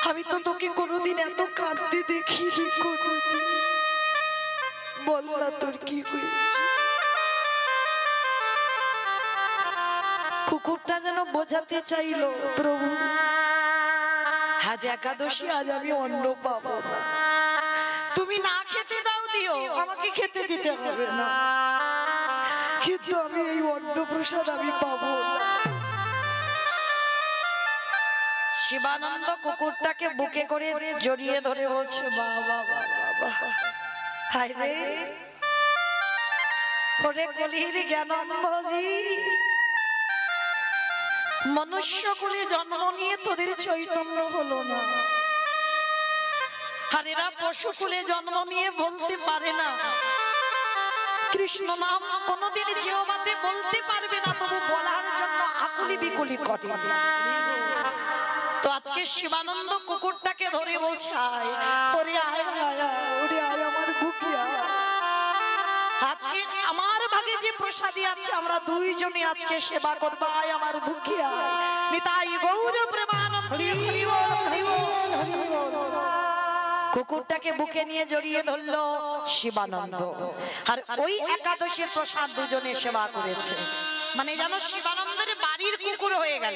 আমি তো তোকে কোনোদিন এত কাঁদতে দেখিনি, কোনোদিন। বল না তোর কি হয়েছে? কুকুরটা যেন বোঝাতে চাইলো, প্রভু আজ একাদশী, আজ আমি অন্ন পাবো না, তুমি না খেতে দাও দিও, আমাকে খেতে দিতে হবে না, কিন্তু আমি এই অন্ন প্রসাদ আমি পাবো না। শিবানন্দ কুকুরটাকে বুকে করে জড়িয়ে ধরে বলছে, বাবা বাবা, হায় রে ওরে কলির জ্ঞানন্দজি, মনুষ্য কুলে জন্ম নিয়ে তোদের চৈতন্য হলো না, আর এরা পশু কুলে জন্ম নিয়ে বলতে পারে না কৃষ্ণ নাম, কোনদিন জিহ্বাতে বলতে পারবে না, তবু বলার জন্য আকুলি বিকুলি করে। তো আজকে শিবানন্দ কুকুরটাকে ধরে বলছে, আয় ওরে আয়, ওরে আয় আমার বুকে আয়। আজকে আমার ভাগে যে প্রসাদী আছে, আমরা দুইজনে আজকে সেবা করব, আয় আমার বুকে আয়। নিতাই গৌর প্রেমানন্দে হরি বল, হরি বল, হরি বল। কুকুরটাকে বুকে নিয়ে জড়িয়ে ধরলো শিবানন্দ, আর ওই একাদশীর প্রসাদ দুজনে সেবা করেছে। মানে জানো, শিবানন্দের বাড়ির কুকুর হয়ে গেল।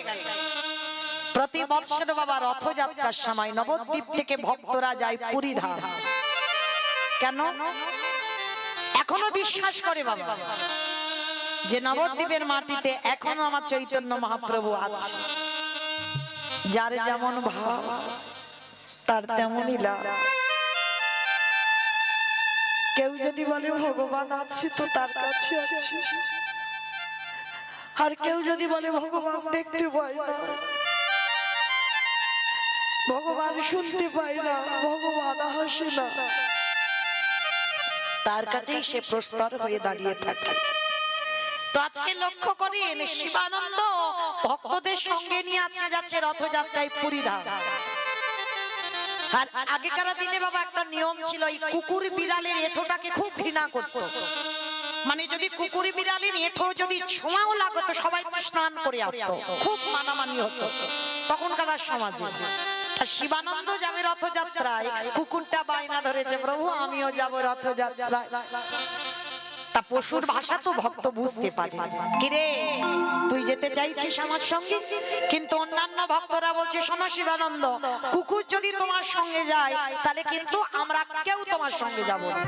প্রতি বৎসর বাবা রথযাত্রার সময় নবদ্বীপ থেকে ভক্তরা যায় পুরী ধাম। কেন? এখনো বিশ্বাস করে বাবা যে নবদ্বীপের মাটিতে এখনো আমার চৈতন্য মহাপ্রভু আছে। যার যেমন ভাব তার তেমনই লাভ। কেউ যদি বলে ভগবান আছে, তো তার কাছে আছে, আর কেউ যদি বলে ভগবান দেখতে পায় না, ভগবান শুনতে পায় না, ভগবান হাসে না, তার কাছেই সে প্রস্তর হয়ে দাঁড়িয়ে থাকে। তো আজকে লক্ষ্য করেন, শিবানন্দ ভক্তদের সঙ্গে নিয়ে আজকে যাচ্ছে রথযাত্রায় পুরী ধাম। আর আগেকার দিনে বাবা একটা নিয়ম ছিল, এই কুকুর বিড়ালের এঁঠোটাকে খুব ঘৃণা করত। মানে যদি কুকুর বিড়ালের এঁঠো যদি ছোঁয়াও লাগতো, সবাই স্নান করে আসতো, খুব মানামানি হতো তখনকার সমাজে। শিবানন্দ যাবে রথযাত্রায়, কুকুরটা বায়না ধরেছে, প্রভু আমিও যাব রথযাত্রায়। তা পশুর ভাষা তো ভক্ত বুঝতে পারে, কিরে তুই যেতে চাইছিস আমার সঙ্গে? কিন্তু অন্যান্য ভক্তরা বলছে, শোনো শিবানন্দ, কুকুর যদি তোমার সঙ্গে যায়, তাহলে কিন্তু আমরা কেউ তোমার সঙ্গে যাব না।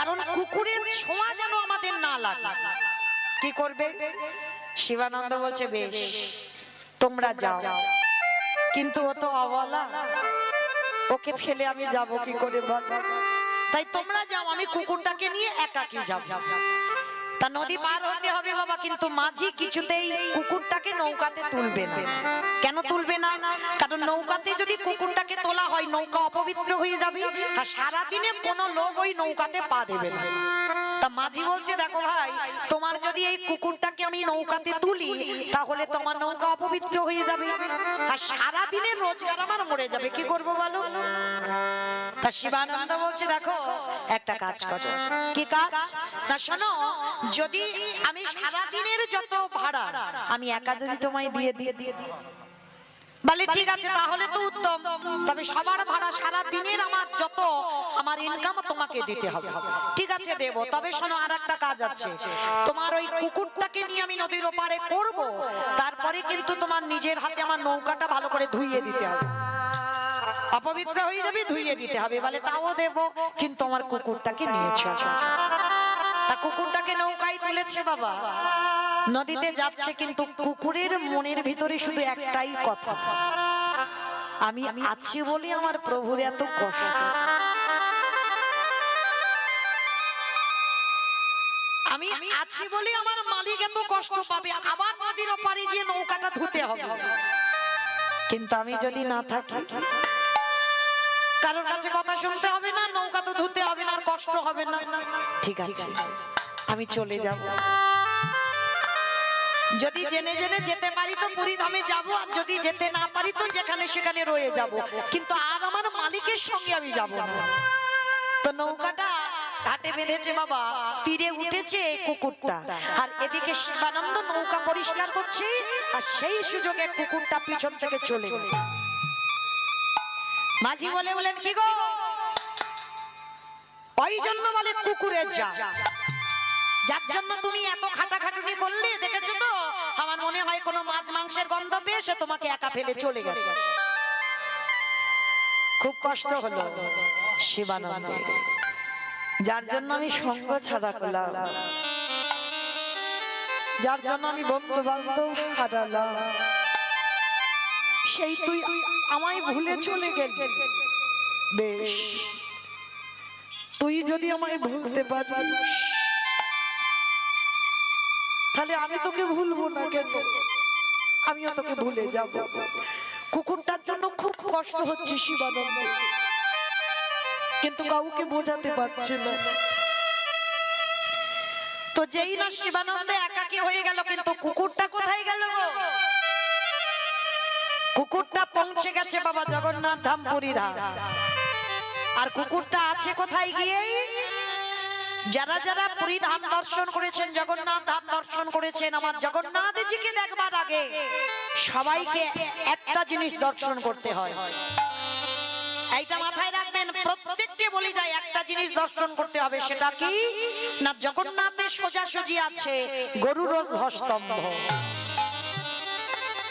কারণ কুকুরের ছোঁয়া যেন আমাদের না লাগে। কি করবে? শিবানন্দ বলছে বেশ তোমরা যাও, কিন্তু ও তো অবলা, ওকে ফেলে আমি যাব কি করে বল? তাই তোমরা যাও, আমি কুকুরটাকে নিয়ে একাকী যাব। তা নদী পার হতে হবে বাবা, কিন্তু মাঝি কিছুতেই কুকুরটাকে নৌকাতে তুলবে না। কেন তুলবে না? কারণ নৌকাতে যদি কুকুরটাকে তোলা হয় নৌকা অপবিত্র হয়ে যাবে, আর সারাদিনে কোনো লোক ওই নৌকাতে পা দেবে না। তা মাঝি বলছে দেখো ভাই, তোমার যদি এই কুকুরটাকে আমি নৌকাতে তুলি তাহলে তোমার নৌকা অপবিত্র হয়ে যাবে, আর সারাদিনের রোজগার আমার মরে যাবে, কি করবো বলো? তা শিবানন্দ বলছে দেখো একটা কাজ করো। কি কাজ? না শোনো, যদি আমি সারাদিনের যত ভাড়া আমি একা যদি তোমায় দিয়ে বলে ঠিক আছে তাহলে তো উত্তম, তবে সবার ভাড়া সারা দিনের আমার যত আমার ইনকাম তোমাকে দিতে হবে। ঠিক আছে দেব, তবে শোনো আর একটা কাজ আছে, তোমার ওই কুকুরটাকে নিয়ে আমি নদীর ওপারে করব, তারপরে কিন্তু তোমার নিজের হাতে আমার নৌকাটা ভালো করে ধুইয়ে দিতে হবে, অপবিত্র হয়ে যাবে, ধুইয়ে দিতে হবে। বলে তাও দেব, কিন্তু আমার কুকুরটাকে নিয়ে চলো। তা কুকুরটাকে নৌকায় তুলেছে বাবা, নদীতে যাচ্ছে, কিন্তু কুকুরের মনের ভিতরে শুধু একটাই কথা, আমি আছি বলে আমার প্রভুর এত কষ্ট, আমি আছি বলে আমার মালিক এত কষ্ট পাবে, আবার নদীর ওপারে গিয়ে নৌকাটা ধুতে হবে। কিন্তু আমি যদি না থাকি কারোর কাছে কথা শুনতে হবে না, নৌকা তো ধুতে হবে না, আর কষ্ট হবে না। ঠিক আছে আমি চলে যাব, যদি জেনে জেনে যেতে পারি তো পুরী ধামে যাব, আর যদি যেতে না পারি তো যেখানে সেখানে রয়ে যাব, কিন্তু আর আমার মালিকের সঙ্গে আমি যাব না। তো নৌকাটা ঘাটে বেঁধেছে বাবা, তীরে উঠেছে কুকুরটা, আর এদিকে শিবানন্দ নৌকা পরিষ্কার করছে, আর সেই সুযোগে কুকুরটা পিছন থেকে চলে গেল। মাঝি বলেন কি গো, ওই জন্য বলে কুকুরের যা, যার জন্য তুমি এত খাটাখাটুনি করলে, দেখেছো তো আমার মনে হয় কোনো মাছ মাংসের গন্ধ পেয়ে সে তোমাকে একা ফেলে চলে গেছে। খুব কষ্ট হলো শিবানন্দে, যার জন্য আমি সঙ্গ ছাড়া করলাম, যার জন্য আমি বন্ধু বান্ধব হারালাম, সেই তুই আমায় ভুলে চলে গেলি। বেশ তুই যদি আমায় ভুলতে পারিস তাহলে আমি তোকে ভুলবো না, কেন আমিও তোকে ভুলে যাব। কুকুরটার জন্য খুব কষ্ট হচ্ছে শিবানন্দ, কিন্তু কাউকে বোঝাতে পারছে না। তো যেই না শিবানন্দে একাকী হয়ে গেল, কিন্তু কুকুরটা কোথায় গেল? কুকুরটা পৌঁছে গেছে বাবা জগন্নাথ ধাম, পুরী ধাম। আর কুকুরটা আছে কোথায় গিয়ে? যারা যারা পুরী ধাম দর্শন করেছেন, জগন্নাথ ধাম দর্শন করেছেন, আমার জগন্নাথজিকে দেখবার আগে সবাইকে একটা জিনিস দর্শন করতে হয়, এইটা মাথায় রাখবেন, প্রত্যেককে বলি যায় একটা জিনিস দর্শন করতে হবে। সেটা কি না, জগন্নাথের সোজাসুজি আছে গরুর ধ্বজস্তম্ভ।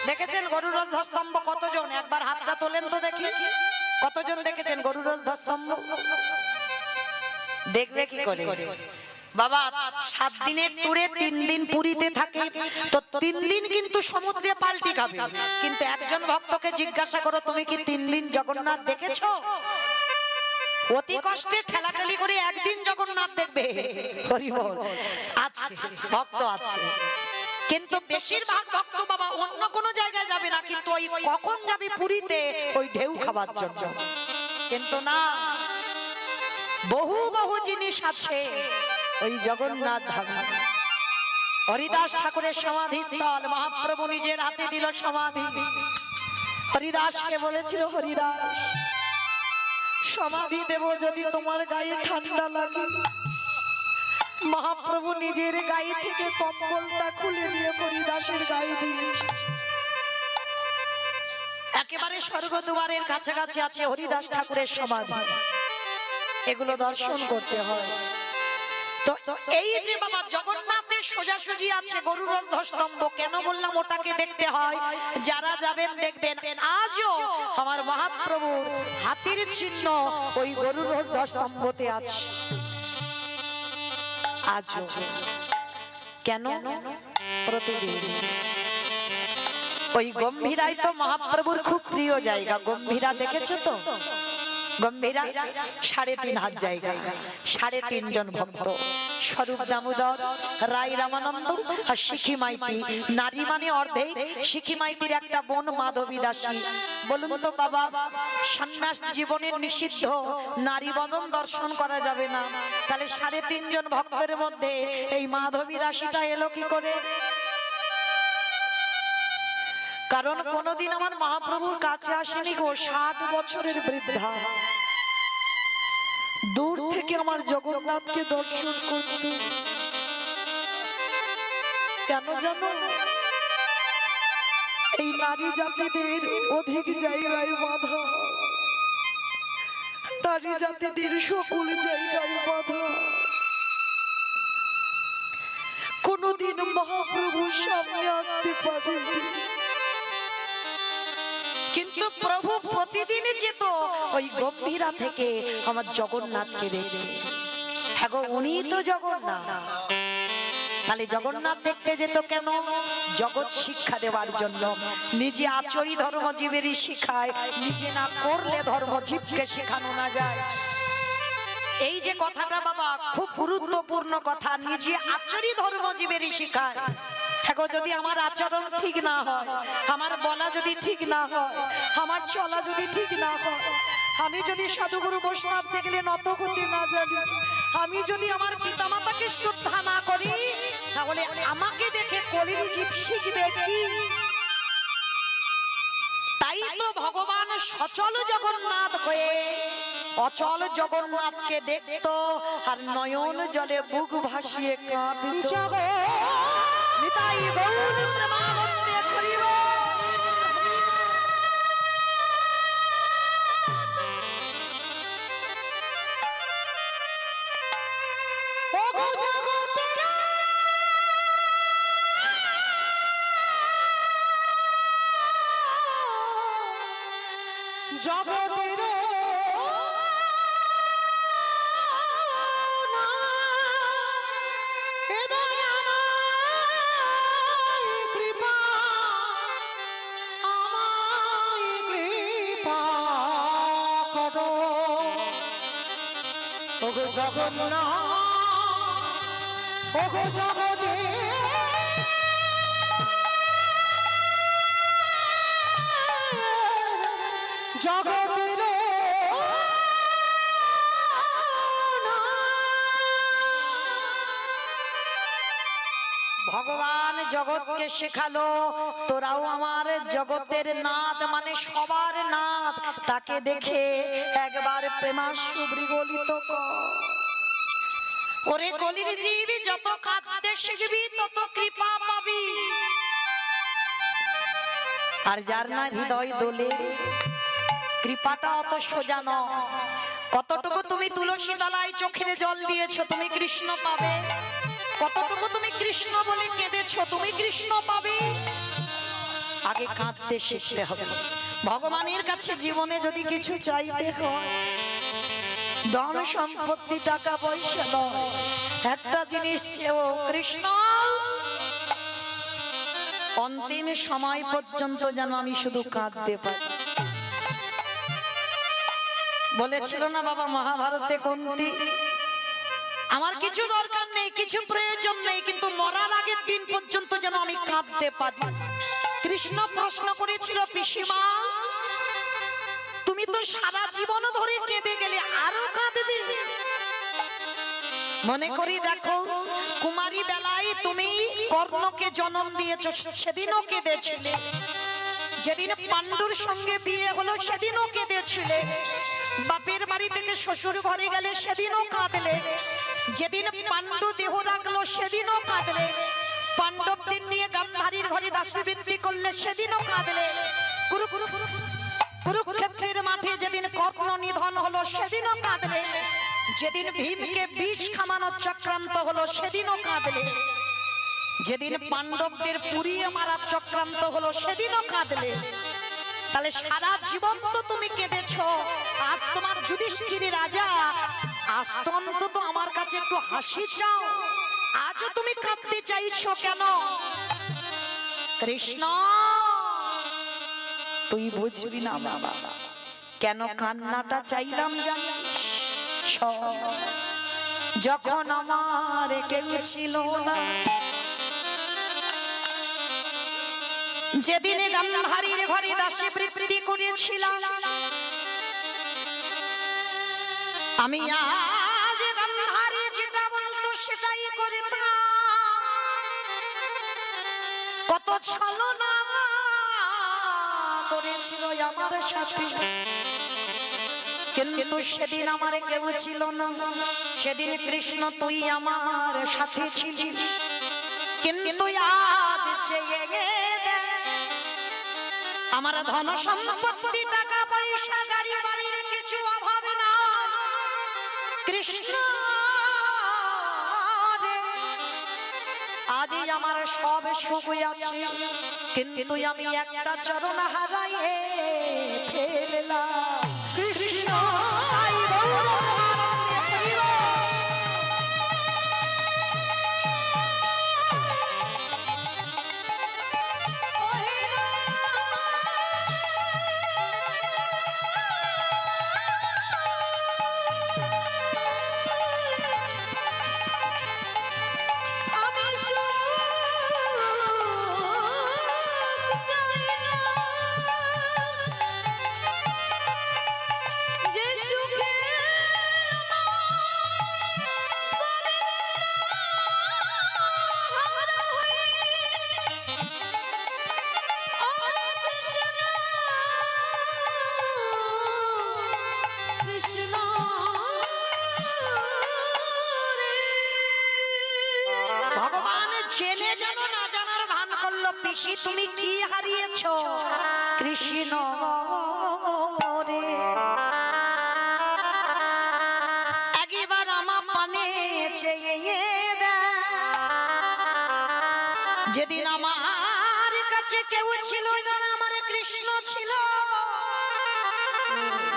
দেখেছেন গরুর ধ্বজস্তম্ভ কতজন? একবার হাতটা তোলেন তো দেখি, কতজন দেখেছেন গরুর ধ্বজস্তম্ভ? দেখবে কি করে বাবা? 7 দিনের ট্যুরে 3 দিন পুরীতে থাকে, তো 3 দিন কিন্তু সমুদ্রে পাল্টি খাবে, কিন্তু একজন ভক্তকে জিজ্ঞাসা করো তুমি কি 3 দিন জগন্নাথ দেখেছো? অতি কষ্টে ঠেলাঠেলি করে একদিন জগন্নাথ দেখবে, হরি বল, আছে ভক্ত আছে, কিন্তু বেশিরভাগ ভক্ত বাবা অন্য কোনো জায়গায় যাবে না, কিন্তু ওই কখন যাবে পুরীতে ওই ঢেউ খাবার জন্য। কিন্তু না, বহু বহু জিনিস আছে ওই জগন্নাথ ধামে। হরিদাস ঠাকুরের সমাধি স্থল, মহাপ্রভু নিজের হাতে দিল সমাধি। হরিদাসকে বলেছিল, হরিদাস সমাধি দেব যদি তোমার গায়ে ঠান্ডা লাগে। মহাপ্রভু নিজের গায়ে থেকে কম্বলটা খুলে নিয়ে হরিদাসের গায়ে দিয়েছে। একেবারে স্বর্গদুয়ারের কাছাকাছি আছে হরিদাস ঠাকুরের সমাধি, এগুলো দর্শন করতে হয়। তো এই যে বাবা জগন্নাথের সোজাসুজি আছে গরুর ধ্বজস্তম্ভ, কেন বললাম ওটাকে দেখতে হয়? যারা যাবেন দেখবেন আজও আমার মহাপ্রভুর হাতির চিহ্ন ওই গরুর ধ্বজস্তম্ভতে আছে। আজও। কেন? প্রতিদিন ওই গম্ভীরাই তো মহাপ্রভুর খুব প্রিয় জায়গা। গম্ভীরা দেখেছো তো? গম্ভীরা 3.5 হাত জায়গা, 3.5 জন ভক্ত, স্বরূপ দামোদর, রায় রামানন্দ আর শিখি মাইতি। নারী মানে অর্ধেক। শিখি মাইতির একটা বোন মাধবী দাসী। বলুন তো বাবা, সন্ন্যাস জীবনের নিষিদ্ধ, নারী বদন দর্শন করা যাবে না, তাহলে 3.5 জন ভক্তের মধ্যে এই মাধবী দাসীটা এলো কি করে? কারণ কোনদিন আমার মহাপ্রভুর কাছে আসেনি গো। 60 বছরের বৃদ্ধা, দূর থেকে আমার জগন্নাথকে দর্শন করত। কেন জানো? এই নারী জাতিদের অধিক জায়গায় বাধা, নারী জাতিদের সকল জায়গায় বাধা। কোনদিন মহাপ্রভুর সামনে আসতে পারেনি, কিন্তু প্রভু প্রতিদিন যেত ওই গম্ভীরা থেকে আমার জগন্নাথকে দেখতে। হ্যাঁ গো, উনি তো জগন্নাথ। তাহলে জগন্নাথ দেখতে যেত কেন? জগৎ শিক্ষা দেওয়ার জন্য। নিজে আচরি ধর্মজীবেরই শিখায়, নিজে না করলে ধর্মজীবকে শেখানো না যায়। এই যে কথাটা বাবা খুব গুরুত্বপূর্ণ কথা, নিজে আচরি ধর্মজীবেরই শিখায়। দেখো, যদি আমার আচরণ ঠিক না হয়, আমার বলা যদি ঠিক না হয়, আমার চলা যদি ঠিক না হয়, আমি যদি সাধুগুরু বৈষ্ণব দেখলে নত হতে না জানি, আমি যদি আমার পিতামাতাকে শ্রদ্ধা না করি, তাহলে আমাকে দেখে কলির জীব শিখবে কি? তাই তো ভগবান সচল জগন্নাথ হয়ে অচল জগন্নাথকে দেখতো আর নয়ন জলে বুক ভাসিয়ে কাঁদত। নিতাই গৌর প্রেমানন্দে হরিব। জগতের জগন্নাথ, ওগো জগতে জগতের ভগবান জগৎকে শেখালো, তোরাও আমার জগতের নাথ, মানে সবার নাথ, তাকে দেখে একবার প্রেমাশ্রু বিগলিত কর। ওরে কলির জীব, যত কাঁদতে শিখবি তত কৃপা পাবি। আর যার না হৃদয় দোলে, কৃপাটা অত সোজা নয়। কতটুকু তুমি তুলসী তলায় চোখের জল দিয়েছো, তুমি কৃষ্ণ পাবে। কতটুকু তুমি কৃষ্ণ বলে কেঁদেছো, তুমি কৃষ্ণ পাবে। আগে কাঁদতে শিখতে হবে। ভগবানের কাছে জীবনে যদি কিছু চাইতে হয়, ধন সম্পত্তি টাকা পয়সা নয়, একটা জিনিস চেয়েও, কৃষ্ণ অন্তিম সময় পর্যন্ত যেন আমি শুধু কাঁদতে পারি। বলেছিল না বাবা মহাভারতে কুন্তী, আমার কিছু দরকার নেই, কিছু প্রয়োজন নেই, কিন্তু মরার আগের দিন পর্যন্ত যেন আমি কাঁদতে পারি। কৃষ্ণ প্রশ্ন করেছিল, পিসিমা তুমি তো সারা জীবন ধরে কেঁদে গেলে, আরো কাঁদবে? মনে করি দেখো, কুমারী বেলায় তুমি কর্ণকে জন্ম দিয়েছো, সেদিনও কেঁদেছিলে। যেদিন পাণ্ডুর সঙ্গে বিয়ে হলো সেদিনও কেঁদেছিলে। বাপের বাড়ি থেকে শ্বশুর ঘরে গেলে সেদিনও কাঁদলে। যেদিন পাণ্ডু দেহ রাখলো সেদিনও কাঁদলে। পাণ্ডবদের নিয়ে গান্ধারীর ঘরে দাসীবৃত্তি করলে সেদিনও কাঁদলে। কুরুক্ষেত্রের মাঠে যেদিন কর্ণ নিধন হলো সেদিনও কাঁদলে। যেদিন ভীমকে বিষ খামানোর চক্রান্ত হলো সেদিনও কাঁদলে। যেদিন পাণ্ডবদের পুড়িয়ে মারার চক্রান্ত হলো সেদিনও কাঁদলে। তাহলে সারা জীবন তো তুমি কেঁদেছো। আজ তোমার যুধিষ্ঠির রাজা, আজ তো অন্তত আমার কাছে একটু হাসি চাও। আজও তুমি কাঁদতে চাইছো কেন? কৃষ্ণ তুই বুঝবি না বাবা, কেন কান্নাটা চাইলাম জানিস? যখন আমার কেউ ছিল না, যেদিনে গান্ধারীর ঘরে দাসী বৃত্তি করেছিলাম, আমি আজ গান্ধারী যেটা বলতো সেটাই করতাম। কত ছলনা করেছিল আমার সাথে, কিন্তু সেদিন আমার কেউ ছিল না। সেদিন কৃষ্ণ তুই আমার সাথে ছিলি, কিন্তু আজ চেয়ে দেখ, আমার ধন সম্পত্তি টাকা পয়সা গাড়ি বাড়ির কিছু অভাব না। কৃষ্ণ আজই আমার সব সুখ আছে, কিন্তু আমি একটা চরণ হারাইয়ে ফেললাম। কৃষ্ণ জেনে জানো না জানার ভান করলো। পিসি তুমি কি হারিয়েছো? কৃষ্ণ রে একবার আমার পানে চেয়ে দেয়। যেদিন আমার কাছে কেউ ছিল না, আমার কৃষ্ণ ছিল।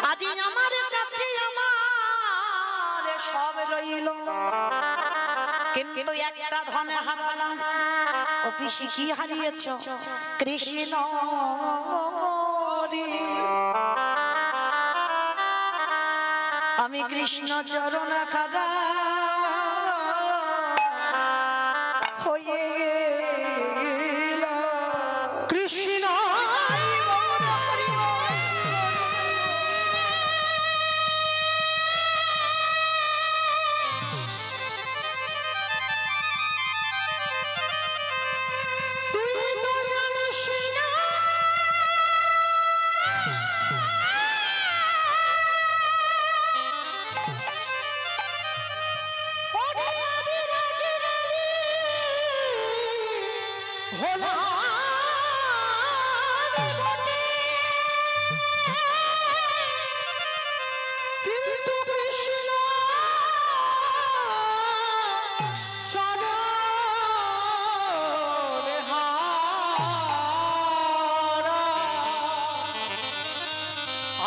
আজ আমার কাছে আমার সব রইল, কিন্তু একটা ধনে হারালাম। ও পিসি কি হারিয়েছ? কৃষ্ণ রে আমি কৃষ্ণ চরণ খারা হয়ে গেলাম। কৃষ্ণ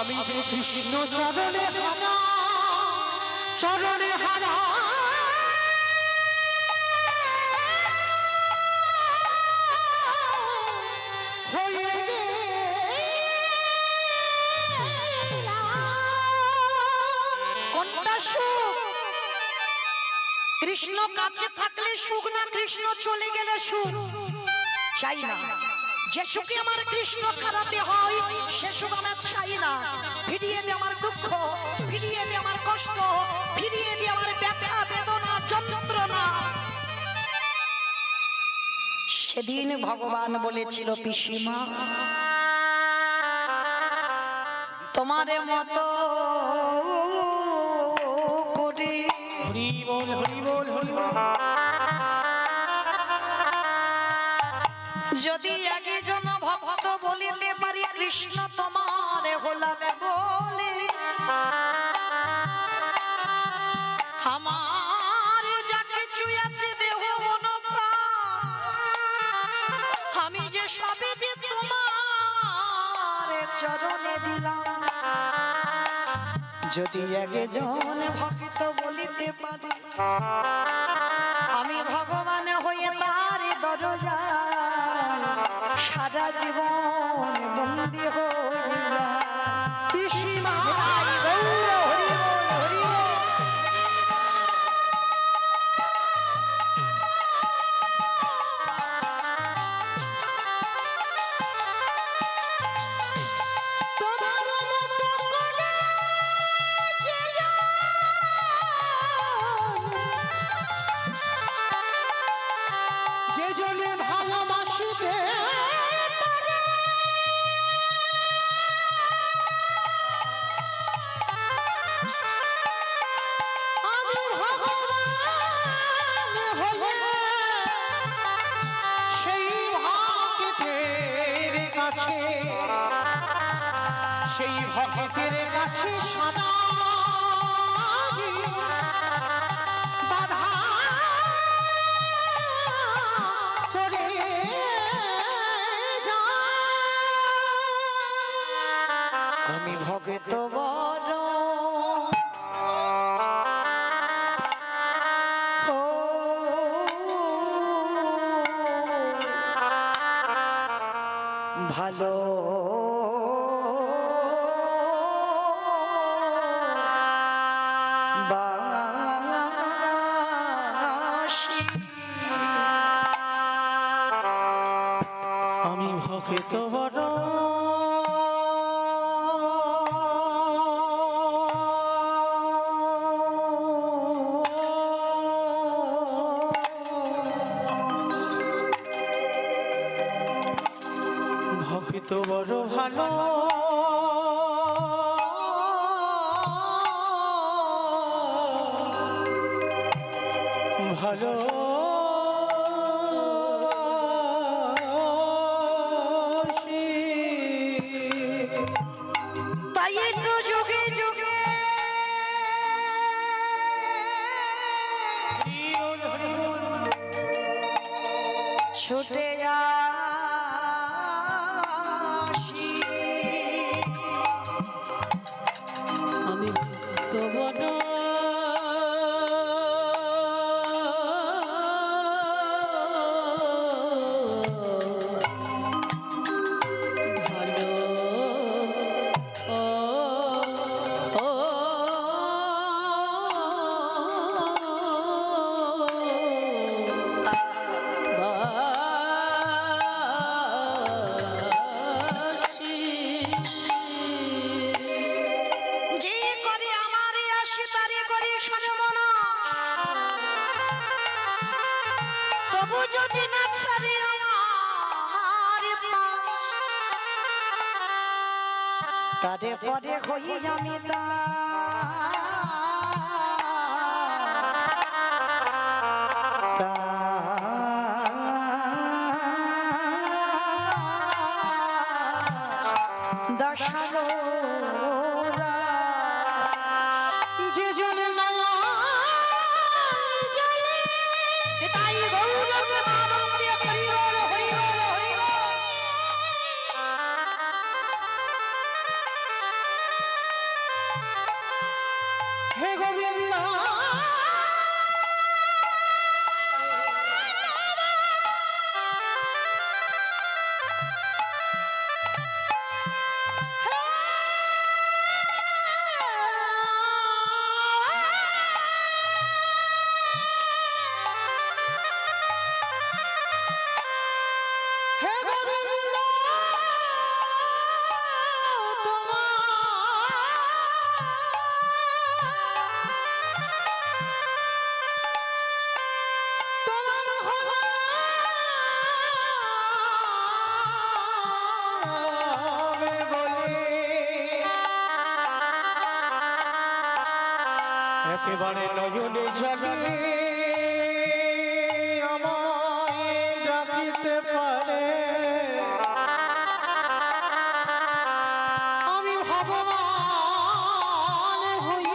আমি যে কৃষ্ণ চরণে হারা, চরণে হারা হয়ে কোনটা সুখ? কৃষ্ণ কাছে থাকলে সুখ না কৃষ্ণ চলে গেলে সুখ? চাই না। যে সুখে আমার কৃষ্ণ খারাতে হয় সে সুখ আমার চাই না। ফিরিয়ে দে আমার দুঃখ, ফিরিয়ে দে আমার কষ্ট, ফিরিয়ে দে আমার ব্যথা বেদনা যন্ত্রণা। সেদিন ভগবান বলেছিল পিসিমা তোমার মতো করে হরি বল হরি বল হরি বল। যদি একজন ভক্ত বলিতে পারি কৃষ্ণ তোমার হলাম বলে, আমার যা কিছু আছে দেহ মন প্রাণ, আমি যে সবে যে তোমার চরণে দিলাম। যদি একজন ভক্ত বলিতে পারি আমি ভগবান হয়ে তার দরজা সারা জীবন বন্দি হয়ে যায়। পিসিমা তাই গৌর হরি বল, হরি বল। তোমার মতো করে যে জনে ভালোবাসিতে পারে, আমি ভগবান হয়ে সেই ভক্তের কাছে, সেই ভক্তের কাছে সদা বাধা চলে যায়। আমি ভগত বড় ও ভালো বাসি। আমি ভক্ত বড় ভক্ত বড় ভালো ভালো তাই তো যুগে যুগে ছুটে আসি। আমি তো বড় ভালো ও ও বাসি। যে করে আমারে আসি তারে করি সর্বনা, তবু যদি না ছাড়ে আমার পাশ, তারে পরে হই আমি দশানো যে জনে নয়া জলে তাই গৌর প্রেমানন্দে হরি বল, হরি বল, হরি বল। হে গোবিন্দ হে গোবিন্দ তোমার হলো বলে একেবারে নয়নে জলে আমায় ডাকিতে পারে, আমি ভগবান হই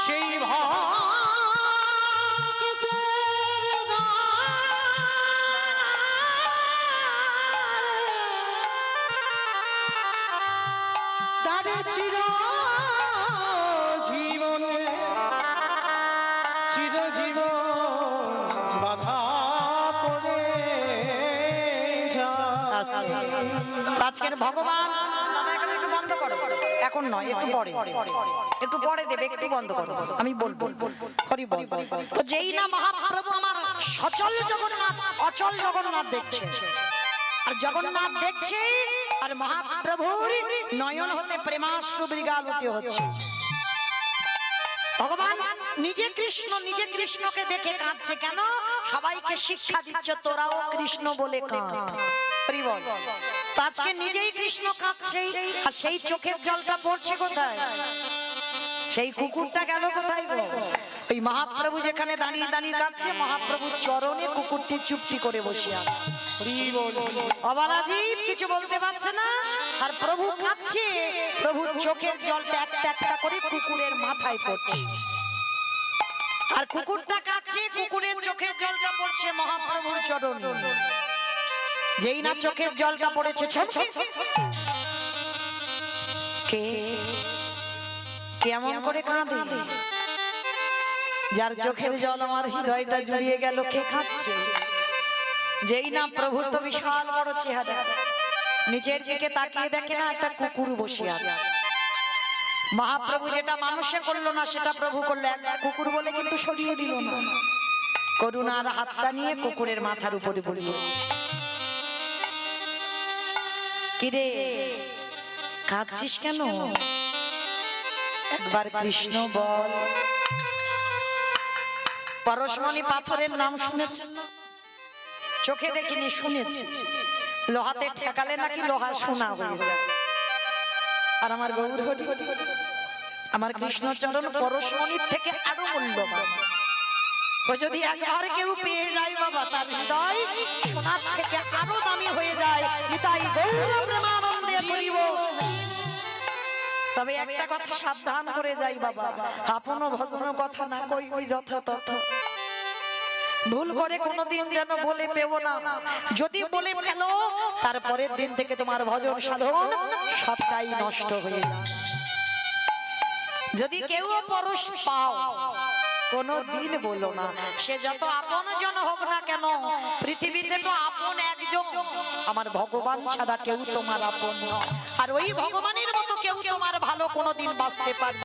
সেই ভক্তের দাঁড়ে চির জীবনে আজকের ভগবান দাদা, এখন একটু বন্ধ করো, এখন নয়, একটু পরে দেবে, একটু বন্ধ করো, আমি বলবো। হরি বল। তো যেই না মহাপ্রভু আমার সচল জগন্নাথ অচল জগন্নাথ দেখছে, আর জগন্নাথ দেখছে, আর মহাপ্রভুর নয়ন হতে প্রেমাশ্রু বিগালিত হচ্ছে। ভগবান নিজে কৃষ্ণকে দেখে কাঁদছে। কেন? সবাইকে শিক্ষা দিচ্ছে, তোরাও কৃষ্ণ বলে কাঁদ। হরি বল। তো আজকে নিজেই কৃষ্ণ কাঁদছে, আর সেই চোখের জলটা পড়ছে কোথায়? সেই কুকুরটা গেল কোথায় গো? ওই মহাপ্রভু যেখানে দাঁড়িয়ে দাঁড়িয়ে কাঁদছে, মহাপ্রভুর চরণে কুকুরটি চুপটি করে বসে আছে। অবলাজীব কিছু বলতে পারছে না, আর প্রভু কাঁদছে, প্রভুর চোখের জলটা একটা একটা করে কুকুরের মাথায় পড়ছে। আর কুকুরটা কাঁদছে, কুকুরের চোখের জলটা পড়ছে মহাপ্রভুর চরণে। যেই না চোখের জলটা পড়েছে, কে কেমন করে কাঁদে? যার চোখের জল আমার হৃদয়টা জুড়িয়ে গেল, কে কাঁদছে? যেই না প্রভুর তো বিশাল বড় চেহারা, নিচের দিকে তাকিয়ে দেখে না একটা কুকুর বসে আছে। মহাপ্রভু যেটা মানুষে করলো না, সেটা প্রভু করলো। একবার কুকুর বলে কিন্তু সরিয়ে দিল না, করুণার হাতটা নিয়ে কুকুরের মাথার উপরে পড়ল। কিরে কাঁদছিস কেন? একবার কৃষ্ণ বল। পরশমণি পাথরের নাম শুনেছেন না? চোখে দেখিনি, শুনেছি। লোহাতে ঠেকালে নাকি লোহা সোনা হয়ে যায়। আর আমার গৌর হরি, আমার কৃষ্ণচরণ পরশমণির থেকে আরো মূল্যবান। ও যদি একবার কেউ পেয়ে যায় বাবা, তার হৃদয় সোনার থেকে আরো দামি হয়ে যায়। নিতাই গৌর প্রেমানন্দে করিব। তবে একটা কথা সাবধান করে যাই বাবা, আপন ভজন কথা না কই ওই যথা তথা। ভুল করে কোনোদিন যেন বলে পেও না। যদি বলে ফেলো, তারপরের দিন থেকে তোমার ভজন সাধন সবটাই নষ্ট হয়ে যায়। যদি কেউ পরশ পাও, কোনদিন বলো না, সে যত আপন জন হোক না কেন, পৃথিবীতে তো আপন একজন, আমার ভগবান ছাড়া কেউ তোমার আপন নয়। আর ওই ভগবানের মতো কেউ তোমার ভালো কোনোদিন বাঁচতে পারবে